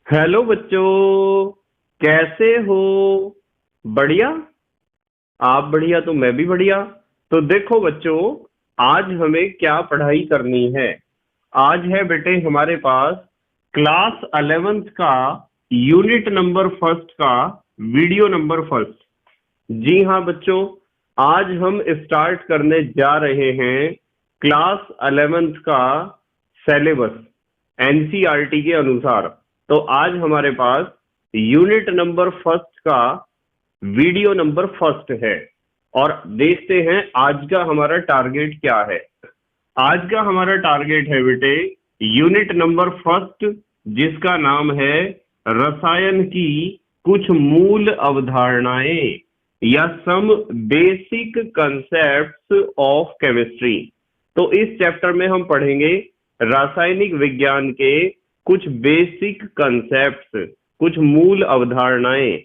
Hello बच्चों, कैसे हो? बढ़िया। आप बढ़िया तो मैं भी बढ़िया। तो देखो बच्चों, आज हमें क्या पढ़ाई करनी है। आज है बेटे हमारे पास क्लास 11th का यूनिट नंबर फर्स्ट का वीडियो नंबर फर्स्ट। जी हाँ बच्चों, आज हम स्टार्ट करने जा रहे हैं क्लास 11th का सिलेबस एनसीईआरटी के अनुसार। तो आज हमारे पास यूनिट नंबर फर्स्ट का वीडियो नंबर फर्स्ट है। और देखते हैं आज का हमारा टारगेट क्या है। आज का हमारा टारगेट है बेटे यूनिट नंबर फर्स्ट, जिसका नाम है रसायन की कुछ मूल अवधारणाएं या some basic concepts of chemistry. तो इस चैप्टर में हम पढ़ेंगे रासायनिक विज्ञान के कुछ बेसिक कंसेप्ट्स, कुछ मूल अवधारणाएं।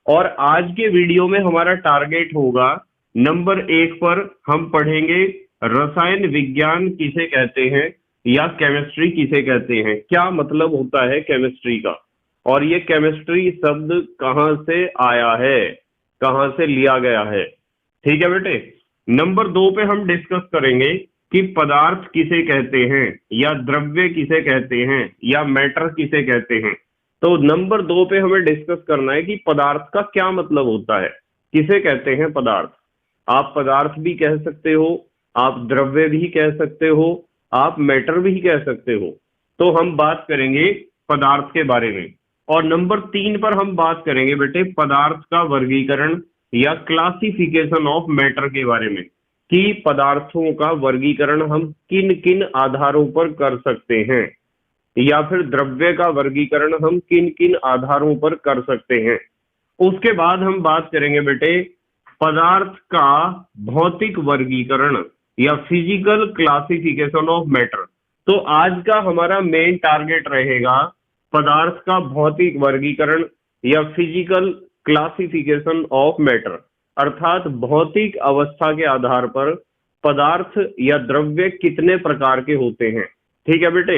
और आज के वीडियो में हमारा टारगेट होगा नंबर 1 पर हम पढ़ेंगे रसायन विज्ञान किसे कहते हैं या केमिस्ट्री किसे कहते हैं, क्या मतलब होता है केमिस्ट्री का, और ये केमिस्ट्री शब्द कहाँ से आया है, कहाँ से लिया गया है। ठीक है बेटे। नंबर 2 पे हम डिस्कस करेंगे कि पदार्थ किसे कहते हैं या द्रव्य किसे कहते हैं या मैटर किसे कहते हैं। तो नंबर 2 पे हमें डिस्कस करना है कि पदार्थ का क्या मतलब होता है, किसे कहते हैं पदार्थ। आप पदार्थ भी कह सकते हो, आप द्रव्य भी कह सकते हो, आप मैटर भी कह सकते हो। तो हम बात करेंगे पदार्थ के बारे में। और नंबर 3 पर हम बात करेंगे बेटे पदार्थ का वर्गीकरण या क्लासिफिकेशन ऑफ मैटर के बारे में, कि पदार्थों का वर्गीकरण हम किन किन आधारों पर कर सकते हैं, या फिर द्रव्य का वर्गीकरण हम किन किन आधारों पर कर सकते हैं। उसके बाद हम बात करेंगे बेटे पदार्थ का भौतिक वर्गीकरण या फिजिकल क्लासिफिकेशन ऑफ मैटर। तो आज का हमारा मेन टारगेट रहेगा पदार्थ का भौतिक वर्गीकरण या फिजिकल क्लासिफिकेशन ऑफ मैटर, अर्थात भौतिक अवस्था के आधार पर पदार्थ या द्रव्य कितने प्रकार के होते हैं। ठीक है बेटे।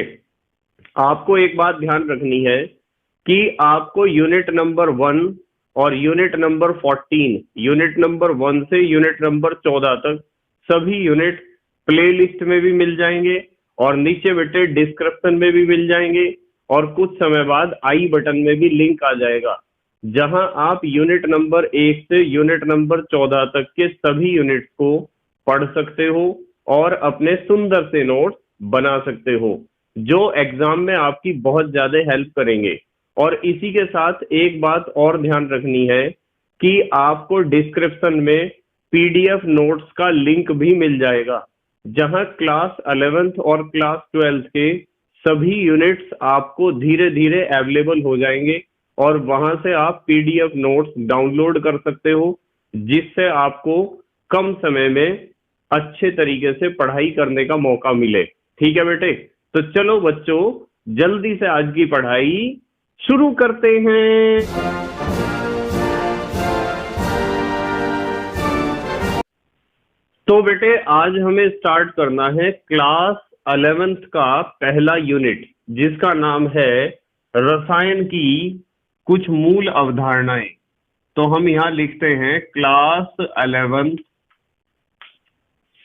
आपको एक बात ध्यान रखनी है कि आपको यूनिट नंबर 1 और यूनिट नंबर 14, यूनिट नंबर 1 से यूनिट नंबर 14 तक सभी यूनिट प्लेलिस्ट में भी मिल जाएंगे और नीचे बेटे डिस्क्रिप्शन में भी मिल जाएंगे, और कुछ समय बाद आई बटन में भी लिंक आ जाएगा, जहां आप यूनिट नंबर 1 से यूनिट नंबर 14 तक के सभी यूनिट्स को पढ़ सकते हो और अपने सुंदर से नोट्स बना सकते हो, जो एग्जाम में आपकी बहुत ज्यादा हेल्प करेंगे। और इसी के साथ एक बात और ध्यान रखनी है कि आपको डिस्क्रिप्शन में पीडीएफ नोट्स का लिंक भी मिल जाएगा, जहां क्लास 11th और क्लास 12th के सभी यूनिट्स आपको धीरे धीरे अवेलेबल हो जाएंगे और वहां से आप पीडीएफ नोट्स डाउनलोड कर सकते हो, जिससे आपको कम समय में अच्छे तरीके से पढ़ाई करने का मौका मिले। ठीक है बेटे। तो चलो बच्चों, जल्दी से आज की पढ़ाई शुरू करते हैं। तो बेटे आज हमें स्टार्ट करना है क्लास 11th का पहला यूनिट, जिसका नाम है रसायन की कुछ मूल अवधारणाएं। तो हम यहां लिखते हैं क्लास 11th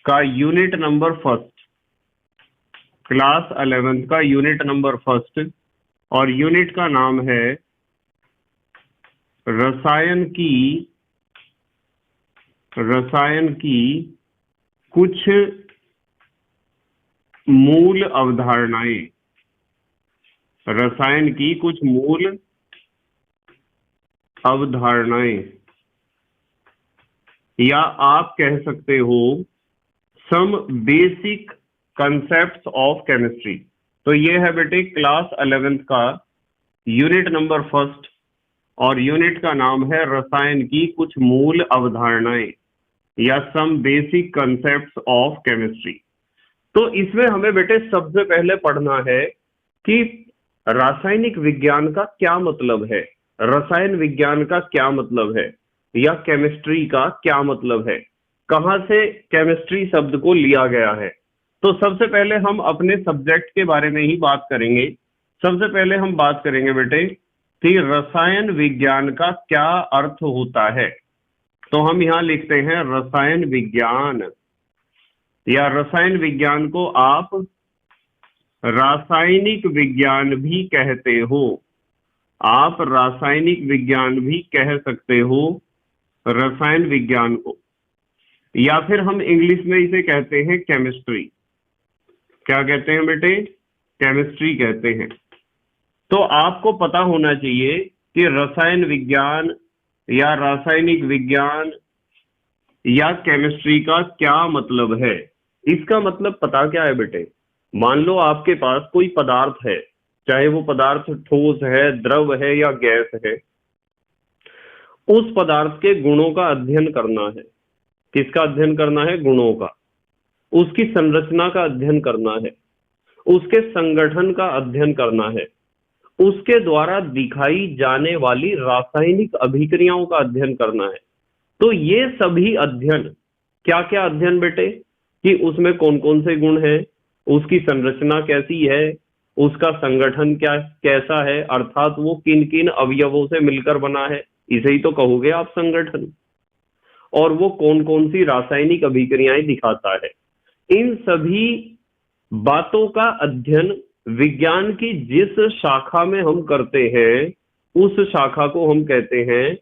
का unit number first, class 11th का यूनिट नंबर फर्स्ट, और यूनिट का नाम है रसायन की कुछ मूल अवधारणाएं, रसायन की कुछ मूल अवधारणाएं, या आप कह सकते हो some basic concepts of chemistry. तो ये है बेटे क्लास 11th का यूनिट नंबर फर्स्ट, और यूनिट का नाम है रसायन की कुछ मूल अवधारणाएं या some basic concepts of chemistry. तो इसमें हमें बेटे सबसे पहले पढ़ना है कि रासायनिक विज्ञान का क्या मतलब है, रसायन विज्ञान का क्या मतलब है, या केमिस्ट्री का क्या मतलब है, कहां से केमिस्ट्री शब्द को लिया गया है। तो सबसे पहले हम अपने सब्जेक्ट के बारे में ही बात करेंगे। सबसे पहले हम बात करेंगे बेटे कि रसायन विज्ञान का क्या अर्थ होता है। तो हम यहां लिखते हैं रसायन विज्ञान, या रसायन विज्ञान को आप रासायनिक विज्ञान भी कहते हो। आप रासायनिक विज्ञान भी कह सकते हो रसायन विज्ञान को, या फिर हम इंग्लिश में इसे कहते हैं केमिस्ट्री। क्या कहते हैं बेटे? केमिस्ट्री कहते हैं। तो आपको पता होना चाहिए कि रसायन विज्ञान या रासायनिक विज्ञान या केमिस्ट्री का क्या मतलब है। इसका मतलब पता क्या है बेटे? मान लो आपके पास कोई पदार्थ है, चाहे वो पदार्थ ठोस है, द्रव है या गैस है। उस पदार्थ के गुणों का अध्ययन करना है। किसका अध्ययन करना है? गुणों का। उसकी संरचना का अध्ययन करना है, उसके संगठन का अध्ययन करना है, उसके द्वारा दिखाई जाने वाली रासायनिक अभिक्रियाओं का अध्ययन करना है। तो ये सभी अध्ययन, क्या क्या अध्ययन बेटे? कि उसमें कौन कौन से गुण हैं, उसकी संरचना कैसी है, उसका संगठन क्या कैसा है, अर्थात वो किन किन अवयवों से मिलकर बना है, इसे ही तो कहोगे आप संगठन। और वो कौन कौन सी रासायनिक अभिक्रियाएं दिखाता है। इन सभी बातों का अध्ययन विज्ञान की जिस शाखा में हम करते हैं, उस शाखा को हम कहते हैं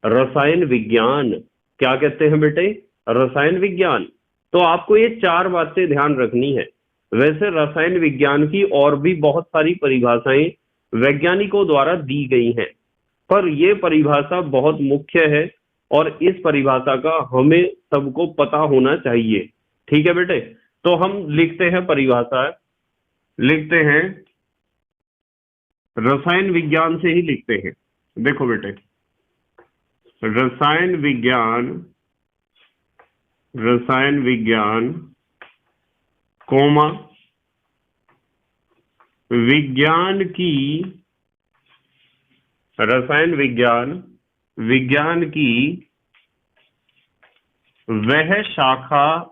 रसायन विज्ञान। क्या कहते हैं बेटे? रसायन विज्ञान। तो आपको ये चार बातें ध्यान रखनी है। वैसे रसायन विज्ञान की और भी बहुत सारी परिभाषाएं वैज्ञानिकों द्वारा दी गई हैं, पर यह परिभाषा बहुत मुख्य है और इस परिभाषा का हमें सबको पता होना चाहिए। ठीक है बेटे? तो हम लिखते हैं परिभाषा, लिखते हैं रसायन विज्ञान से ही लिखते हैं। देखो बेटे, रसायन विज्ञान, रसायन विज्ञान कोमा विज्ञान की, रसायन विज्ञान विज्ञान की वह शाखा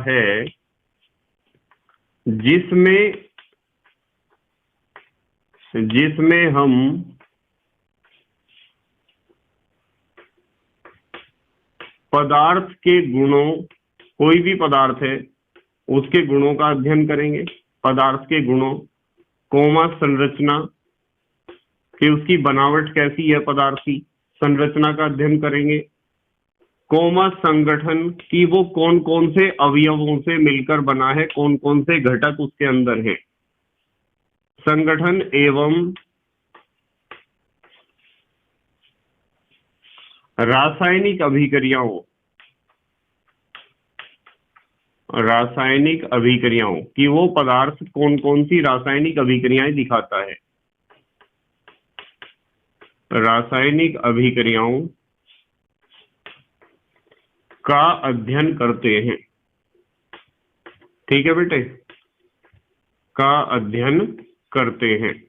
है जिसमें हम पदार्थ के गुणों, कोई भी पदार्थ है उसके गुणों का अध्ययन करेंगे। पदार्थ के गुणों, कोमा संरचना कि उसकी बनावट कैसी है, पदार्थ की संरचना का अध्ययन करेंगे। कोमा संगठन कि वो कौन कौन से अवयवों से मिलकर बना है, कौन कौन से घटक उसके अंदर हैं। संगठन एवं रासायनिक अभिक्रियाओं, रासायनिक अभिक्रियाओं कि वो पदार्थ कौन कौन सी रासायनिक अभिक्रियाएं दिखाता है। रासायनिक अभिक्रियाओं का अध्ययन करते हैं। ठीक है बेटे? का अध्ययन करते हैं।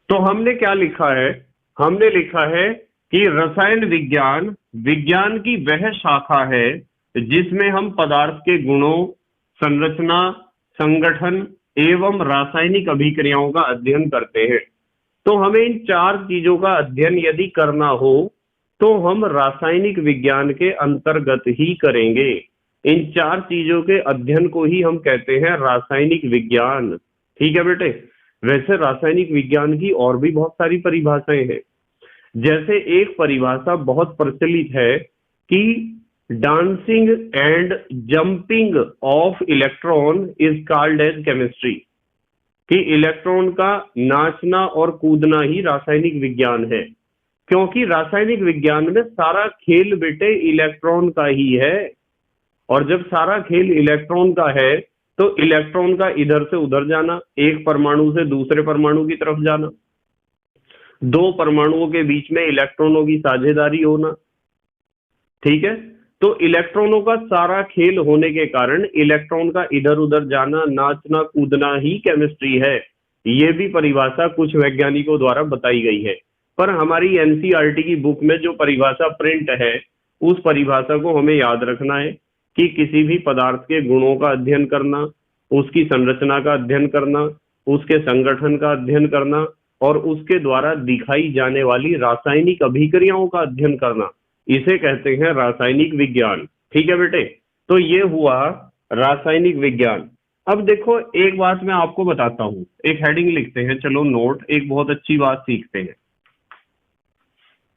तो हमने क्या लिखा है? हमने लिखा है कि रसायन विज्ञान विज्ञान की वह शाखा है जिसमें हम पदार्थ के गुणों, संरचना, संगठन एवं रासायनिक अभिक्रियाओं का अध्ययन करते हैं। तो हमें इन चार चीजों का अध्ययन यदि करना हो तो हम रासायनिक विज्ञान के अंतर्गत ही करेंगे। इन चार चीजों के अध्ययन को ही हम कहते हैं रासायनिक विज्ञान। ठीक है बेटे? वैसे रासायनिक विज्ञान की और भी बहुत सारी परिभाषाएं हैं। जैसे एक परिभाषा बहुत प्रचलित है कि dancing and jumping of electron is called as chemistry, कि इलेक्ट्रॉन का नाचना और कूदना ही रासायनिक विज्ञान है। क्योंकि रासायनिक विज्ञान में सारा खेल बेटे इलेक्ट्रॉन का ही है, और जब सारा खेल इलेक्ट्रॉन का है तो इलेक्ट्रॉन का इधर से उधर जाना, एक परमाणु से दूसरे परमाणु की तरफ जाना, दो परमाणुओं के बीच में इलेक्ट्रॉनों की साझेदारी होना। ठीक है? तो इलेक्ट्रॉनों का सारा खेल होने के कारण इलेक्ट्रॉन का इधर उधर जाना, नाचना, कूदना ही केमिस्ट्री है। ये भी परिभाषा कुछ वैज्ञानिकों द्वारा बताई गई है, पर हमारी एनसीईआरटी की बुक में जो परिभाषा प्रिंट है उस परिभाषा को हमें याद रखना है कि किसी भी पदार्थ के गुणों का अध्ययन करना, उसकी संरचना का अध्ययन करना, उसके संगठन का अध्ययन करना और उसके द्वारा दिखाई जाने वाली रासायनिक अभिक्रियाओं का अध्ययन करना, इसे कहते हैं रासायनिक विज्ञान। ठीक है बेटे, तो ये हुआ रासायनिक विज्ञान। अब देखो एक बात मैं आपको बताता हूं, एक हेडिंग लिखते हैं, चलो नोट, एक बहुत अच्छी बात सीखते हैं।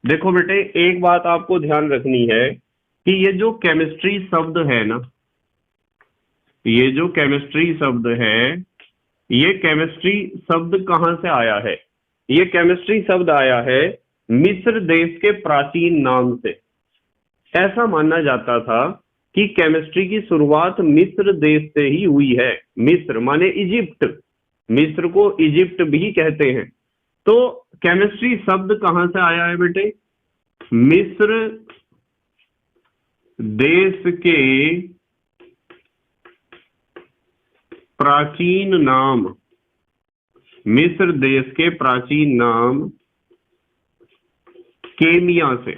देखो बेटे एक बात आपको ध्यान रखनी है कि ये जो केमिस्ट्री शब्द है ना, ये जो केमिस्ट्री शब्द है, ये केमिस्ट्री शब्द कहां से आया है? ये केमिस्ट्री शब्द आया है मिस्र देश के प्राचीन नाम से। ऐसा माना जाता था कि केमिस्ट्री की शुरुआत मिस्र देश से ही हुई है। मिस्र माने इजिप्ट, मिस्र को इजिप्ट भी कहते हैं। तो केमिस्ट्री शब्द कहां से आया है बेटे? मिस्र देश के प्राचीन नाम, मिस्र देश के प्राचीन नाम केमिया से।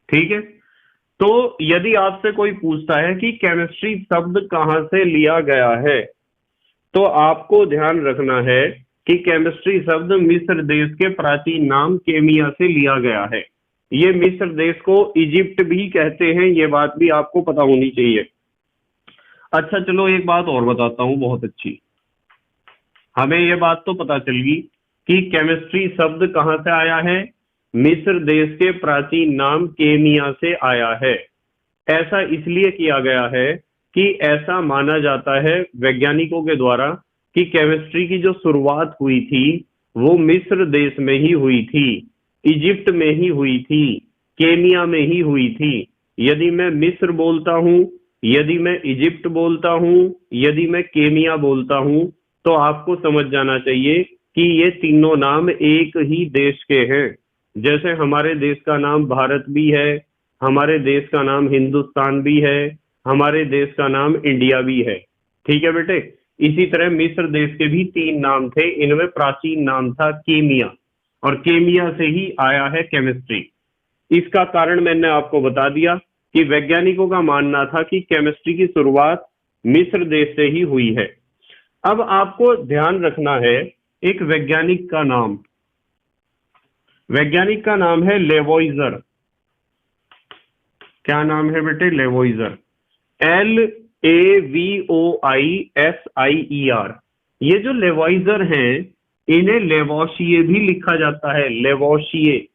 ठीक है, तो यदि आपसे कोई पूछता है कि केमिस्ट्री शब्द कहां से लिया गया है, तो आपको ध्यान रखना है कि केमिस्ट्री शब्द मिस्र देश के प्राचीन नाम केमिया से लिया गया है। ये मिस्र देश को इजिप्ट भी कहते हैं, ये बात भी आपको पता होनी चाहिए। अच्छा चलो एक बात और बताता हूं बहुत अच्छी। हमें ये बात तो पता चल गई कि केमिस्ट्री शब्द कहां से आया है, मिस्र देश के प्राचीन नाम केमिया से आया है। ऐसा इसलिए किया गया है कि ऐसा माना जाता है वैज्ञानिकों के द्वारा कि केमिस्ट्री की जो शुरुआत हुई थी वो मिस्र देश में ही हुई थी, इजिप्ट में ही हुई थी, केनिया में ही हुई थी। यदि मैं मिस्र बोलता हूं, यदि मैं इजिप्ट बोलता हूं, यदि मैं केनिया बोलता हूं, तो आपको समझ जाना चाहिए कि ये तीनों नाम एक ही देश के हैं। जैसे हमारे देश का नाम भारत भी है, हमारे देश का नाम हिंदुस्तान भी है, हमारे देश का नाम इंडिया भी है। ठीक है बेटे, इसी तरह मिस्र देश के भी 3 नाम थे, इनमें प्राचीन नाम था केमिया, और केमिया से ही आया है केमिस्ट्री। इसका कारण मैंने आपको बता दिया कि वैज्ञानिकों का मानना था कि केमिस्ट्री की शुरुआत मिस्र देश से ही हुई है। अब आपको ध्यान रखना है एक वैज्ञानिक का नाम, वैज्ञानिक का नाम है लेवोइजर। क्या नाम है बेटे? लेवोइजर, LAVOISIER। ये जो लेवोइजर हैं इन्हें लेवोशिए भी लिखा जाता है, लेवोशिए।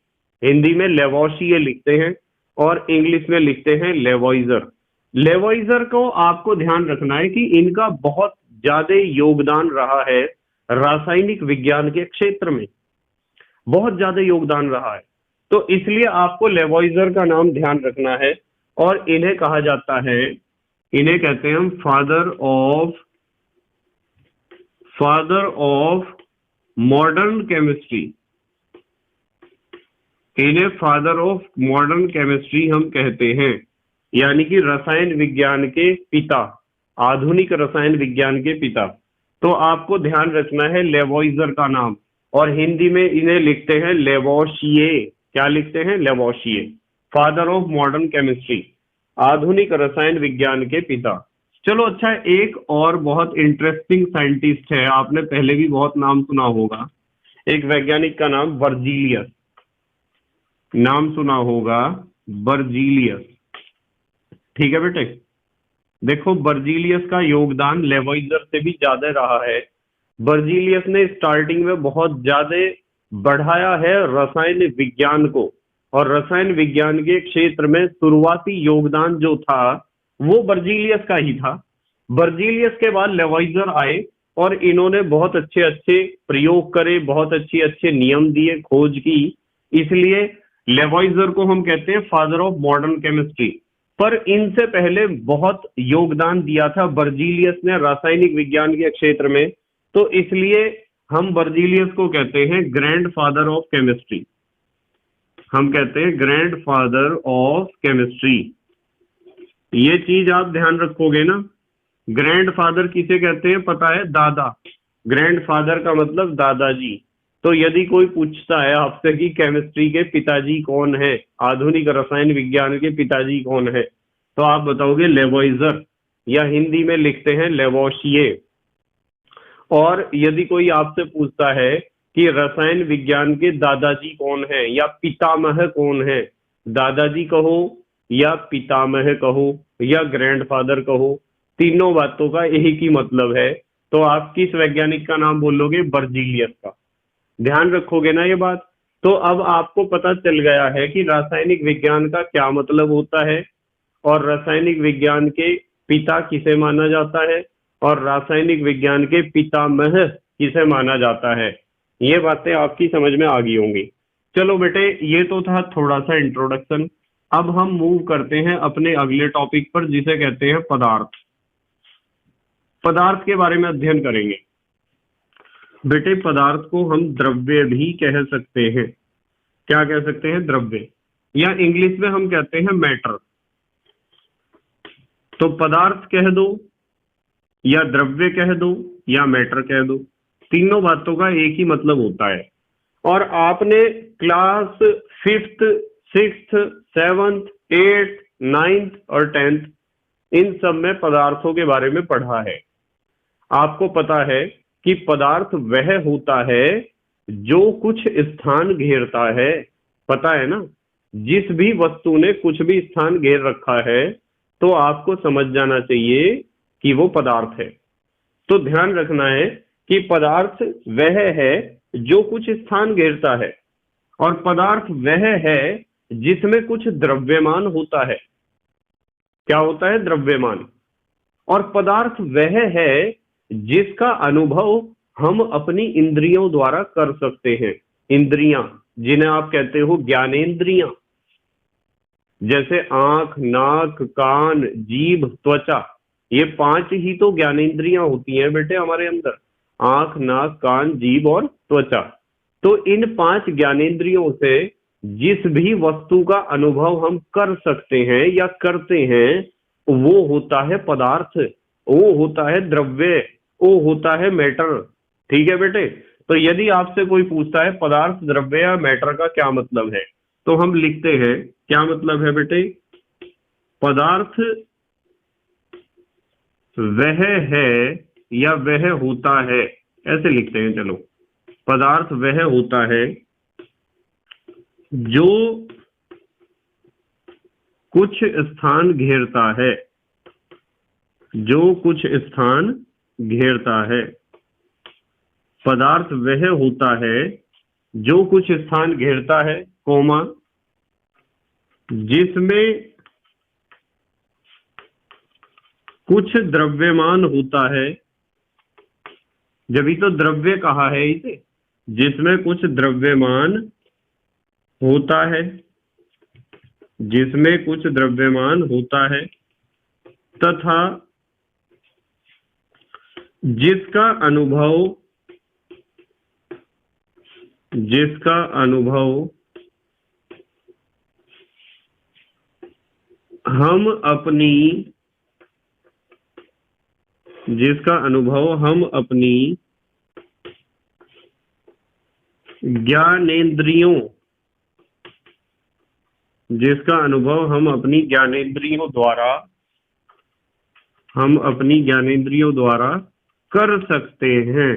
हिंदी में लेवोशिए लिखते हैं और इंग्लिश में लिखते हैं लेवोइजर। लेवोइजर को आपको ध्यान रखना है कि इनका बहुत ज्यादा योगदान रहा है रासायनिक विज्ञान के क्षेत्र में, बहुत ज्यादा योगदान रहा है। तो इसलिए आपको लेवोइजर का नाम ध्यान रखना है और इन्हें कहा जाता है, इन्हें कहते हैं हम फादर ऑफ मॉडर्न केमिस्ट्री। इन्हें फादर ऑफ मॉडर्न केमिस्ट्री हम कहते हैं, यानी कि रसायन विज्ञान के पिता, आधुनिक रसायन विज्ञान के पिता। तो आपको ध्यान रखना है लेवोइजर का नाम, और हिंदी में इन्हें लिखते हैं लेवोशिए। क्या लिखते हैं? लेवोशिए, फादर ऑफ मॉडर्न केमिस्ट्री, आधुनिक रसायन विज्ञान के पिता। चलो अच्छा, एक और बहुत इंटरेस्टिंग साइंटिस्ट है, आपने पहले भी बहुत नाम सुना होगा, एक वैज्ञानिक का नाम बर्जीलियस। नाम सुना होगा बर्जीलियस। ठीक है बेटे, देखो बर्जीलियस का योगदान लेवोइजर से भी ज्यादा रहा है। बर्जीलियस ने स्टार्टिंग में बहुत ज्यादा बढ़ाया है रसायन विज्ञान को, और रसायन विज्ञान के क्षेत्र में शुरुआती योगदान जो था वो बर्जीलियस का ही था। बर्जीलियस के बाद लेवोइजर आए और इन्होंने बहुत अच्छे अच्छे प्रयोग करे, बहुत अच्छे अच्छे नियम दिए, खोज की। इसलिए लेवोइजर को हम कहते हैं फादर ऑफ मॉडर्न केमिस्ट्री। पर इनसे पहले बहुत योगदान दिया था बर्जीलियस ने रासायनिक विज्ञान के क्षेत्र में, तो इसलिए हम बर्जीलियस को कहते हैं ग्रैंड फादर ऑफ केमिस्ट्री। हम कहते हैं ग्रैंड फादर ऑफ केमिस्ट्री। ये चीज आप ध्यान रखोगे ना। ग्रैंड फादर किसे कहते हैं पता है? दादा। ग्रैंड फादर का मतलब दादाजी। तो यदि कोई पूछता है आपसे कि केमिस्ट्री के पिताजी कौन है, आधुनिक रसायन विज्ञान के पिताजी कौन है, तो आप बताओगे लेवोइजर, या हिंदी में लिखते हैं लेवोशिये। और यदि कोई आपसे पूछता है कि रसायन विज्ञान के दादाजी कौन है या पितामह कौन है, दादाजी कहो या पितामह कहो या ग्रैंडफादर कहो, तीनों बातों का एक ही मतलब है। तो आप किस वैज्ञानिक का नाम बोलोगे? बर्जीलियस का। ध्यान रखोगे ना ये बात? तो अब आपको पता चल गया है कि रासायनिक विज्ञान का क्या मतलब होता है, और रासायनिक विज्ञान के पिता किसे माना जाता है, और रासायनिक विज्ञान के पितामह किसे माना जाता है। ये बातें आपकी समझ में आ गई होंगी। चलो बेटे, ये तो था थोड़ा सा इंट्रोडक्शन। अब हम मूव करते हैं अपने अगले टॉपिक पर, जिसे कहते हैं पदार्थ। पदार्थ के बारे में अध्ययन करेंगे। बेटे, पदार्थ को हम द्रव्य भी कह सकते हैं। क्या कह सकते हैं? द्रव्य, या इंग्लिश में हम कहते हैं मैटर। तो पदार्थ कह दो, या द्रव्य कह दो, या मैटर कह दो, तीनों बातों का एक ही मतलब होता है। और आपने class 5th, 6th, 7th, 8th, 9th और 10th इन सब में पदार्थों के बारे में पढ़ा है। आपको पता है कि पदार्थ वह होता है जो कुछ स्थान घेरता है। पता है ना? जिस भी वस्तु ने कुछ भी स्थान घेर रखा है, तो आपको समझ जाना चाहिए कि वो पदार्थ है। तो ध्यान रखना है कि पदार्थ वह है जो कुछ स्थान घेरता है, और पदार्थ वह है जिसमें कुछ द्रव्यमान होता है। क्या होता है? द्रव्यमान। और पदार्थ वह है जिसका अनुभव हम अपनी इंद्रियों द्वारा कर सकते हैं। इंद्रियां, जिन्हें आप कहते हो ज्ञानेंद्रियां, जैसे आंख, नाक, कान, जीभ, त्वचा, ये 5 ही तो ज्ञानेंद्रियां होती हैं बेटे हमारे अंदर। आंख, नाक, कान, जीभ और त्वचा। तो इन 5 ज्ञानेंद्रियों से जिस भी वस्तु का अनुभव हम कर सकते हैं या करते हैं, वो होता है पदार्थ, वो होता है द्रव्य, वो होता है मैटर। ठीक है बेटे? तो यदि आपसे कोई पूछता है पदार्थ, द्रव्य या मैटर का क्या मतलब है, तो हम लिखते हैं, क्या मतलब है बेटे? पदार्थ वह है या वह होता है, ऐसे लिखते हैं। चलो, पदार्थ वह होता है जो कुछ स्थान घेरता है, जो कुछ स्थान घेरता है। पदार्थ वह होता है जो कुछ स्थान घेरता है, कोमा, जिसमें कुछ द्रव्यमान होता है। जब ही तो द्रव्य कहा है इसे, जिसमें कुछ द्रव्यमान होता है, जिसमें कुछ द्रव्यमान होता है, तथा जिसका अनुभव हम अपनी ज्ञानेंद्रियों, जिसका अनुभव हम अपनी ज्ञानेंद्रियों द्वारा कर सकते हैं।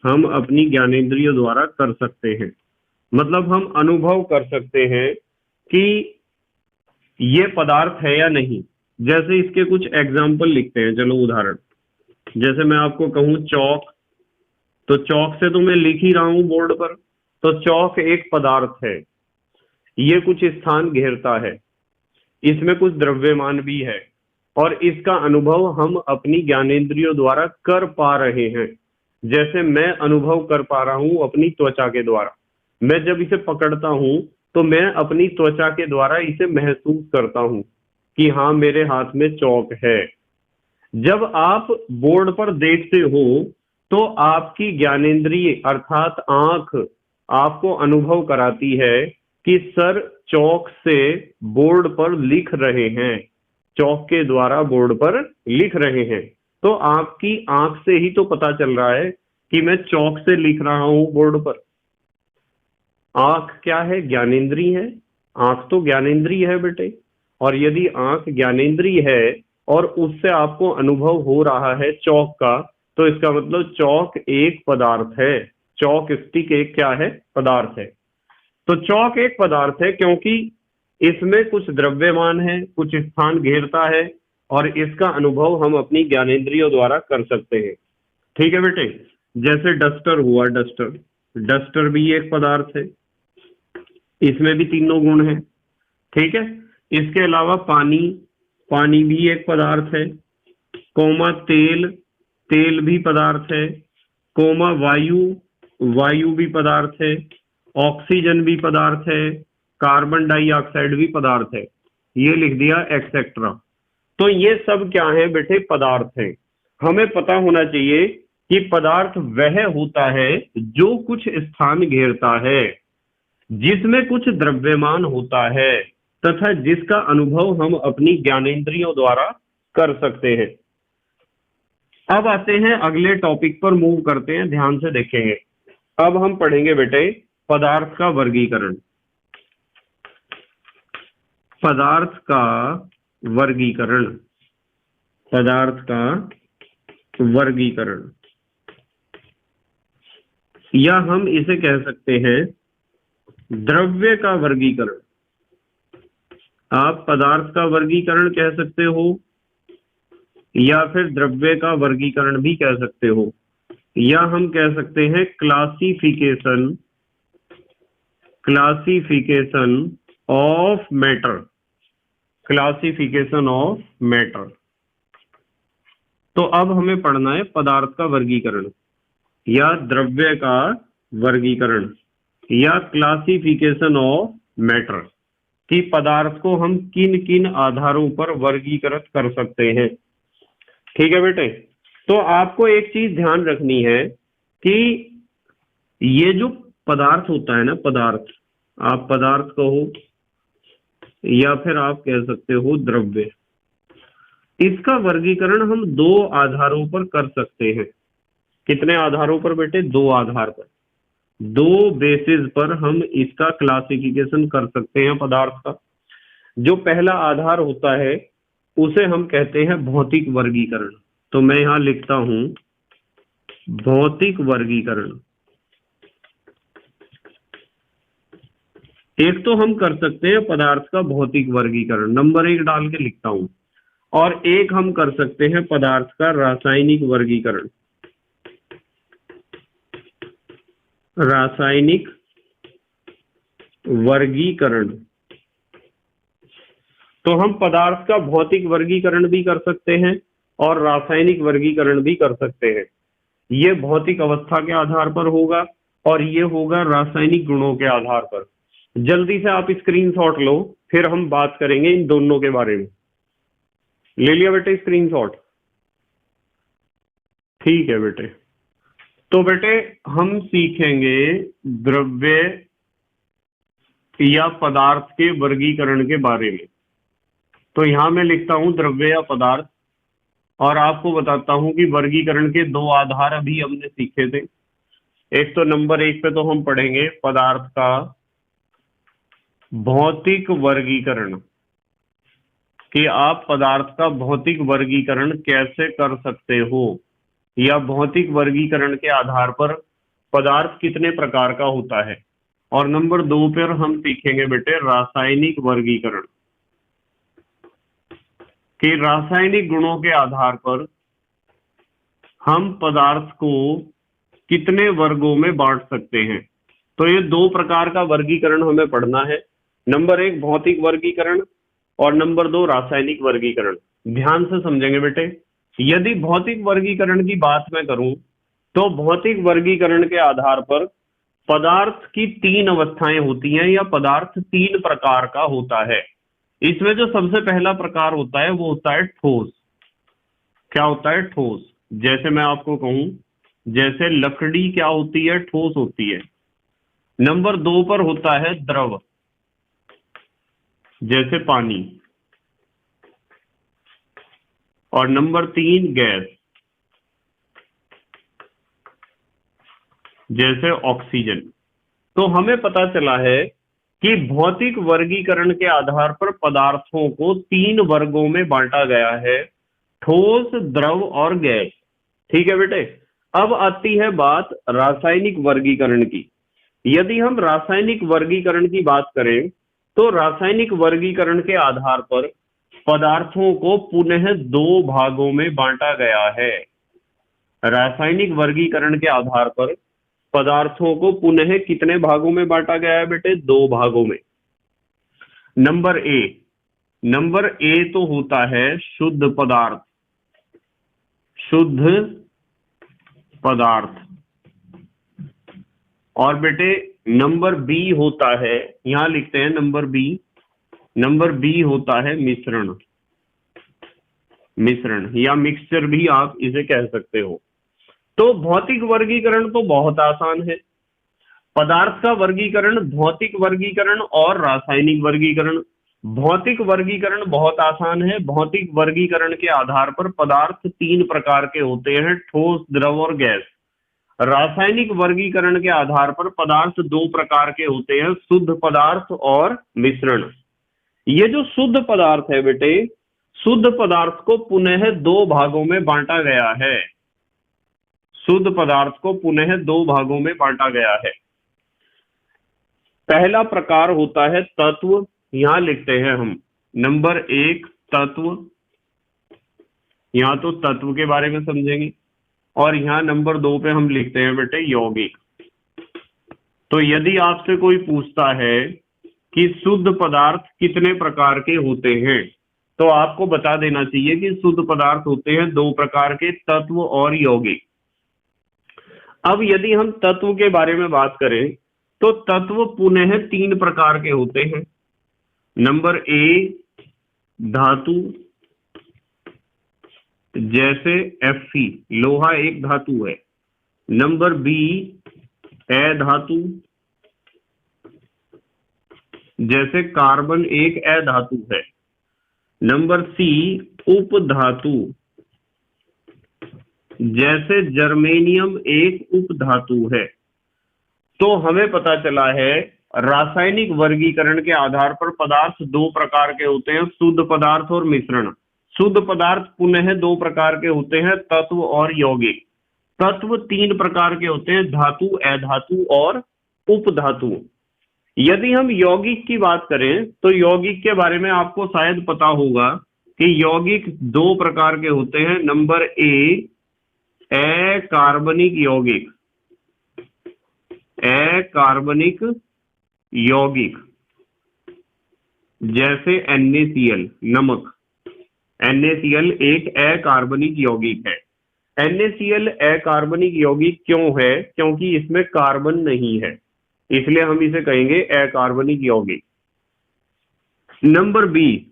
हम अपनी ज्ञानेंद्रियों द्वारा कर सकते हैं, मतलब हम अनुभव कर सकते हैं कि ये पदार्थ है या नहीं। जैसे इसके कुछ एग्जाम्पल लिखते हैं। चलो उदाहरण, जैसे मैं आपको कहूं चौक, तो चौक से तो मैं लिख ही रहा हूं बोर्ड पर, तो चौक एक पदार्थ है। ये कुछ स्थान घेरता है, इसमें कुछ द्रव्यमान भी है, और इसका अनुभव हम अपनी ज्ञानेंद्रियों द्वारा कर पा रहे हैं। जैसे मैं अनुभव कर पा रहा हूं अपनी त्वचा के द्वारा। मैं जब इसे पकड़ता हूं तो मैं अपनी त्वचा के द्वारा इसे महसूस करता हूं कि हाँ, मेरे हाथ में चौक है। जब आप बोर्ड पर देखते हो तो आपकी ज्ञानेंद्रिय अर्थात आंख आपको अनुभव कराती है कि सर चौक से बोर्ड पर लिख रहे हैं, चौक के द्वारा बोर्ड पर लिख रहे हैं। तो आपकी आंख से ही तो पता चल रहा है कि मैं चौक से लिख रहा हूं बोर्ड पर। आंख क्या है? ज्ञानेंद्री है। आंख तो ज्ञानेंद्री है बेटे। और यदि आंख ज्ञानेंद्री है और उससे आपको अनुभव हो रहा है चौक का, तो इसका मतलब चौक एक पदार्थ है। चौक स्टिक एक क्या है? पदार्थ है। तो चौक एक पदार्थ है क्योंकि इसमें कुछ द्रव्यमान है, कुछ स्थान घेरता है, और इसका अनुभव हम अपनी ज्ञानेंद्रियों द्वारा कर सकते हैं। ठीक है बेटे। जैसे डस्टर हुआ, डस्टर, डस्टर भी एक पदार्थ है, इसमें भी तीनों गुण हैं। ठीक है। इसके अलावा पानी, पानी भी एक पदार्थ है। कोमा तेल, तेल भी पदार्थ है। कोमा वायु, वायु भी पदार्थ है। ऑक्सीजन भी पदार्थ है। कार्बन डाइऑक्साइड भी पदार्थ है। ये लिख दिया एक्सेट्रा। तो ये सब क्या है बेटे? पदार्थ है। हमें पता होना चाहिए कि पदार्थ वह होता है जो कुछ स्थान घेरता है, जिसमें कुछ द्रव्यमान होता है, तथा जिसका अनुभव हम अपनी ज्ञानेंद्रियों द्वारा कर सकते हैं। अब आते हैं अगले टॉपिक पर, मूव करते हैं, ध्यान से देखेंगे। अब हम पढ़ेंगे बेटे पदार्थ का वर्गीकरण। पदार्थ का वर्गीकरण, पदार्थ का वर्गीकरण, या हम इसे कह सकते हैं द्रव्य का वर्गीकरण। आप पदार्थ का वर्गीकरण कह सकते हो या फिर द्रव्य का वर्गीकरण भी कह सकते हो, या हम कह सकते हैं classification, classification of matter, classification of matter. तो अब हमें पढ़ना है पदार्थ का वर्गीकरण या द्रव्य का वर्गीकरण या क्लासिफिकेशन ऑफ मैटर, कि पदार्थ को हम किन किन आधारों पर वर्गीकृत कर सकते हैं। ठीक है बेटे। तो आपको एक चीज ध्यान रखनी है कि ये जो पदार्थ होता है ना, पदार्थ, आप पदार्थ कहो या फिर आप कह सकते हो द्रव्य, इसका वर्गीकरण हम दो आधारों पर कर सकते हैं। कितने आधारों पर बेटे? दो आधार पर, दो बेसिस पर हम इसका क्लासिफिकेशन कर सकते हैं पदार्थ का। जो पहला आधार होता है उसे हम कहते हैं भौतिक वर्गीकरण। तो मैं यहां लिखता हूं भौतिक वर्गीकरण। एक तो हम कर सकते हैं पदार्थ का भौतिक वर्गीकरण, नंबर 1 डाल के लिखता हूं, और एक हम कर सकते हैं पदार्थ का रासायनिक वर्गीकरण। रासायनिक वर्गीकरण। तो हम पदार्थ का भौतिक वर्गीकरण भी कर सकते हैं और रासायनिक वर्गीकरण भी कर सकते हैं। ये भौतिक अवस्था के आधार पर होगा और ये होगा रासायनिक गुणों के आधार पर। जल्दी से आप स्क्रीनशॉट लो, फिर हम बात करेंगे इन दोनों के बारे में। ले लिया बेटे स्क्रीनशॉट? ठीक है बेटे। तो बेटे हम सीखेंगे द्रव्य या पदार्थ के वर्गीकरण के बारे में। तो यहां मैं लिखता हूं द्रव्य या पदार्थ, और आपको बताता हूं कि वर्गीकरण के दो आधार अभी हमने सीखे थे। एक तो नंबर 1 पे तो हम पढ़ेंगे पदार्थ का भौतिक वर्गीकरण, कि आप पदार्थ का भौतिक वर्गीकरण कैसे कर सकते हो, या भौतिक वर्गीकरण के आधार पर पदार्थ कितने प्रकार का होता है। और नंबर 2 पर हम सीखेंगे बेटे रासायनिक वर्गीकरण, कि रासायनिक गुणों के आधार पर हम पदार्थ को कितने वर्गों में बांट सकते हैं। तो ये दो प्रकार का वर्गीकरण हमें पढ़ना है, नंबर 1 भौतिक वर्गीकरण और नंबर 2 रासायनिक वर्गीकरण। ध्यान से समझेंगे बेटे। यदि भौतिक वर्गीकरण की बात मैं करूं तो भौतिक वर्गीकरण के आधार पर पदार्थ की 3 अवस्थाएं होती हैं, या पदार्थ 3 प्रकार का होता है। इसमें जो सबसे पहला प्रकार होता है वो होता है ठोस। क्या होता है? ठोस। जैसे मैं आपको कहूं, जैसे लकड़ी क्या होती है? ठोस होती है। नंबर 2 पर होता है द्रव, जैसे पानी। और नंबर 3 गैस। जैसे ऑक्सीजन। तो हमें पता चला है कि भौतिक वर्गीकरण के आधार पर पदार्थों को 3 वर्गों में बांटा गया है, ठोस, द्रव और गैस। ठीक है बेटे। अब आती है बात रासायनिक वर्गीकरण की। यदि हम रासायनिक वर्गीकरण की बात करें तो रासायनिक वर्गीकरण के आधार पर पदार्थों को पुनः 2 भागों में बांटा गया है। रासायनिक वर्गीकरण के आधार पर पदार्थों को पुनः कितने भागों में बांटा गया है बेटे? 2 भागों में। नंबर ए तो होता है शुद्ध पदार्थ। शुद्ध पदार्थ। और बेटे नंबर बी होता है, यहां लिखते हैं नंबर बी होता है मिश्रण या मिक्सचर भी आप इसे कह सकते हो। तो भौतिक वर्गीकरण तो बहुत आसान है। पदार्थ का वर्गीकरण, भौतिक वर्गीकरण और रासायनिक वर्गीकरण। भौतिक वर्गीकरण बहुत आसान है। भौतिक वर्गीकरण के आधार पर पदार्थ 3 प्रकार के होते हैं, ठोस, द्रव और गैस। रासायनिक वर्गीकरण के आधार पर पदार्थ 2 प्रकार के होते हैं, शुद्ध पदार्थ और मिश्रण। ये जो शुद्ध पदार्थ है बेटे, शुद्ध पदार्थ को पुनः 2 भागों में बांटा गया है। शुद्ध पदार्थ को पुनः 2 भागों में बांटा गया है। पहला प्रकार होता है तत्व, यहां लिखते हैं हम नंबर 1 तत्व। यहां तो तत्व के बारे में समझेंगे। और यहां नंबर 2 पे हम लिखते हैं बेटे यौगिक। तो यदि आपसे कोई पूछता है कि शुद्ध पदार्थ कितने प्रकार के होते हैं, तो आपको बता देना चाहिए कि शुद्ध पदार्थ होते हैं 2 प्रकार के, तत्व और यौगिक। अब यदि हम तत्व के बारे में बात करें तो तत्व पुनः 3 प्रकार के होते हैं। नंबर ए धातु, जैसे Fe, लोहा एक धातु है। नंबर बी अधातु, जैसे कार्बन एक अधातु है। नंबर सी उपधातु, जैसे जर्मेनियम एक उपधातु है। तो हमें पता चला है रासायनिक वर्गीकरण के आधार पर पदार्थ 2 प्रकार के होते हैं, शुद्ध पदार्थ और मिश्रण। शुद्ध पदार्थ पुनः 2 प्रकार के होते हैं, तत्व और यौगिक। तत्व 3 प्रकार के होते हैं, धातु, अधातु और उपधातु। यदि हम यौगिक की बात करें तो यौगिक के बारे में आपको शायद पता होगा कि यौगिक 2 प्रकार के होते हैं। नंबर ए अकार्बनिक यौगिक, अकार्बनिक यौगिक, जैसे NaCl, नमक। NaCl एक अकार्बनिक यौगिक है। NaCl अकार्बनिक यौगिक क्यों है? क्योंकि इसमें कार्बन नहीं है, इसलिए हम इसे कहेंगे अकार्बनिक यौगिक। नंबर बी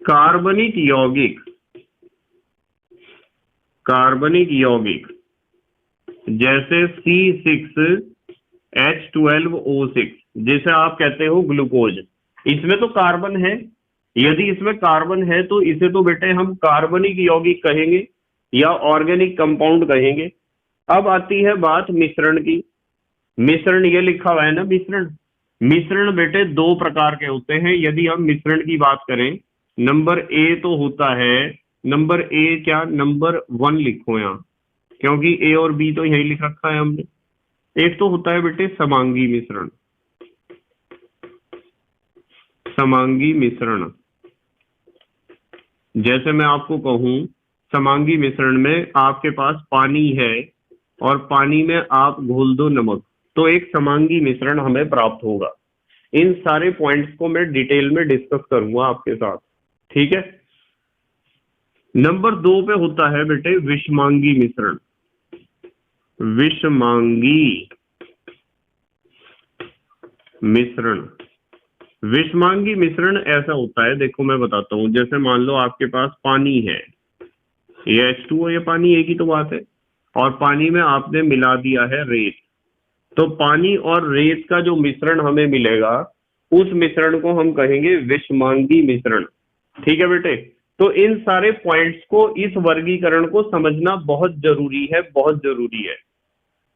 कार्बनिक यौगिक, कार्बनिक यौगिक, जैसे C6H12O6, जिसे आप कहते हो ग्लूकोज। इसमें तो कार्बन है। यदि इसमें कार्बन है तो इसे तो बेटे हम कार्बनिक यौगिक कहेंगे या ऑर्गेनिक कंपाउंड कहेंगे। अब आती है बात मिश्रण की। मिश्रण ये लिखा हुआ है ना, मिश्रण बेटे 2 प्रकार के होते हैं। यदि हम मिश्रण की बात करें, नंबर ए तो होता है, नंबर ए क्या, नंबर 1 लिखो यहां, क्योंकि ए और बी तो यही लिख रखा है हमने। एक तो होता है बेटे समांगी मिश्रण। समांगी मिश्रण, जैसे मैं आपको कहूं समांगी मिश्रण में आपके पास पानी है और पानी में आप घोल दो नमक, तो एक समांगी मिश्रण हमें प्राप्त होगा। इन सारे पॉइंट्स को मैं डिटेल में डिस्कस करूंगा आपके साथ, ठीक है। नंबर 2 पे होता है बेटे विषमांगी मिश्रण। विषमांगी मिश्रण, विषमांगी मिश्रण ऐसा होता है, देखो मैं बताता हूं। जैसे मान लो आपके पास पानी है, ये H2O, ये पानी एक ही तो बात है, और पानी में आपने मिला दिया है रेत। तो पानी और रेत का जो मिश्रण हमें मिलेगा, उस मिश्रण को हम कहेंगे विषमांगी मिश्रण, ठीक है बेटे। तो इन सारे पॉइंट्स को, इस वर्गीकरण को समझना बहुत जरूरी है, बहुत जरूरी है।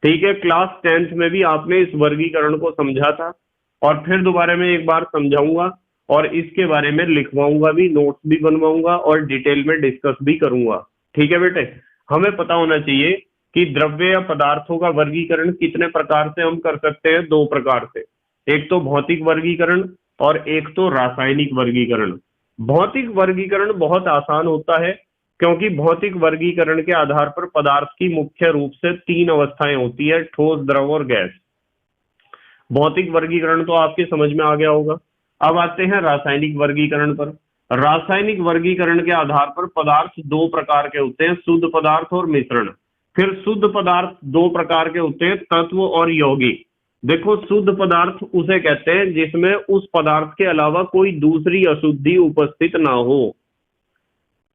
ठीक है, क्लास 10th में भी आपने इस वर्गीकरण को समझा था और फिर दोबारा मैं एक बार समझाऊंगा और इसके बारे में लिखवाऊंगा भी, नोट्स भी बनवाऊंगा और डिटेल में डिस्कस भी करूंगा। ठीक है बेटे, हमें पता होना चाहिए कि द्रव्य या पदार्थों का वर्गीकरण कितने प्रकार से हम कर सकते हैं। दो प्रकार से, एक तो भौतिक वर्गीकरण और एक तो रासायनिक वर्गीकरण। भौतिक वर्गीकरण बहुत आसान होता है क्योंकि भौतिक वर्गीकरण के आधार पर पदार्थ की मुख्य रूप से तीन अवस्थाएं होती है, ठोस, द्रव और गैस। भौतिक वर्गीकरण तो आपके समझ में आ गया होगा। अब आते हैं रासायनिक वर्गीकरण पर। रासायनिक वर्गीकरण के आधार पर पदार्थ दो प्रकार के होते हैं, शुद्ध पदार्थ और मिश्रण। फिर शुद्ध पदार्थ दो प्रकार के होते हैं, तत्व और यौगिक। देखो, शुद्ध पदार्थ उसे कहते हैं जिसमें उस पदार्थ के अलावा कोई दूसरी अशुद्धि उपस्थित ना हो।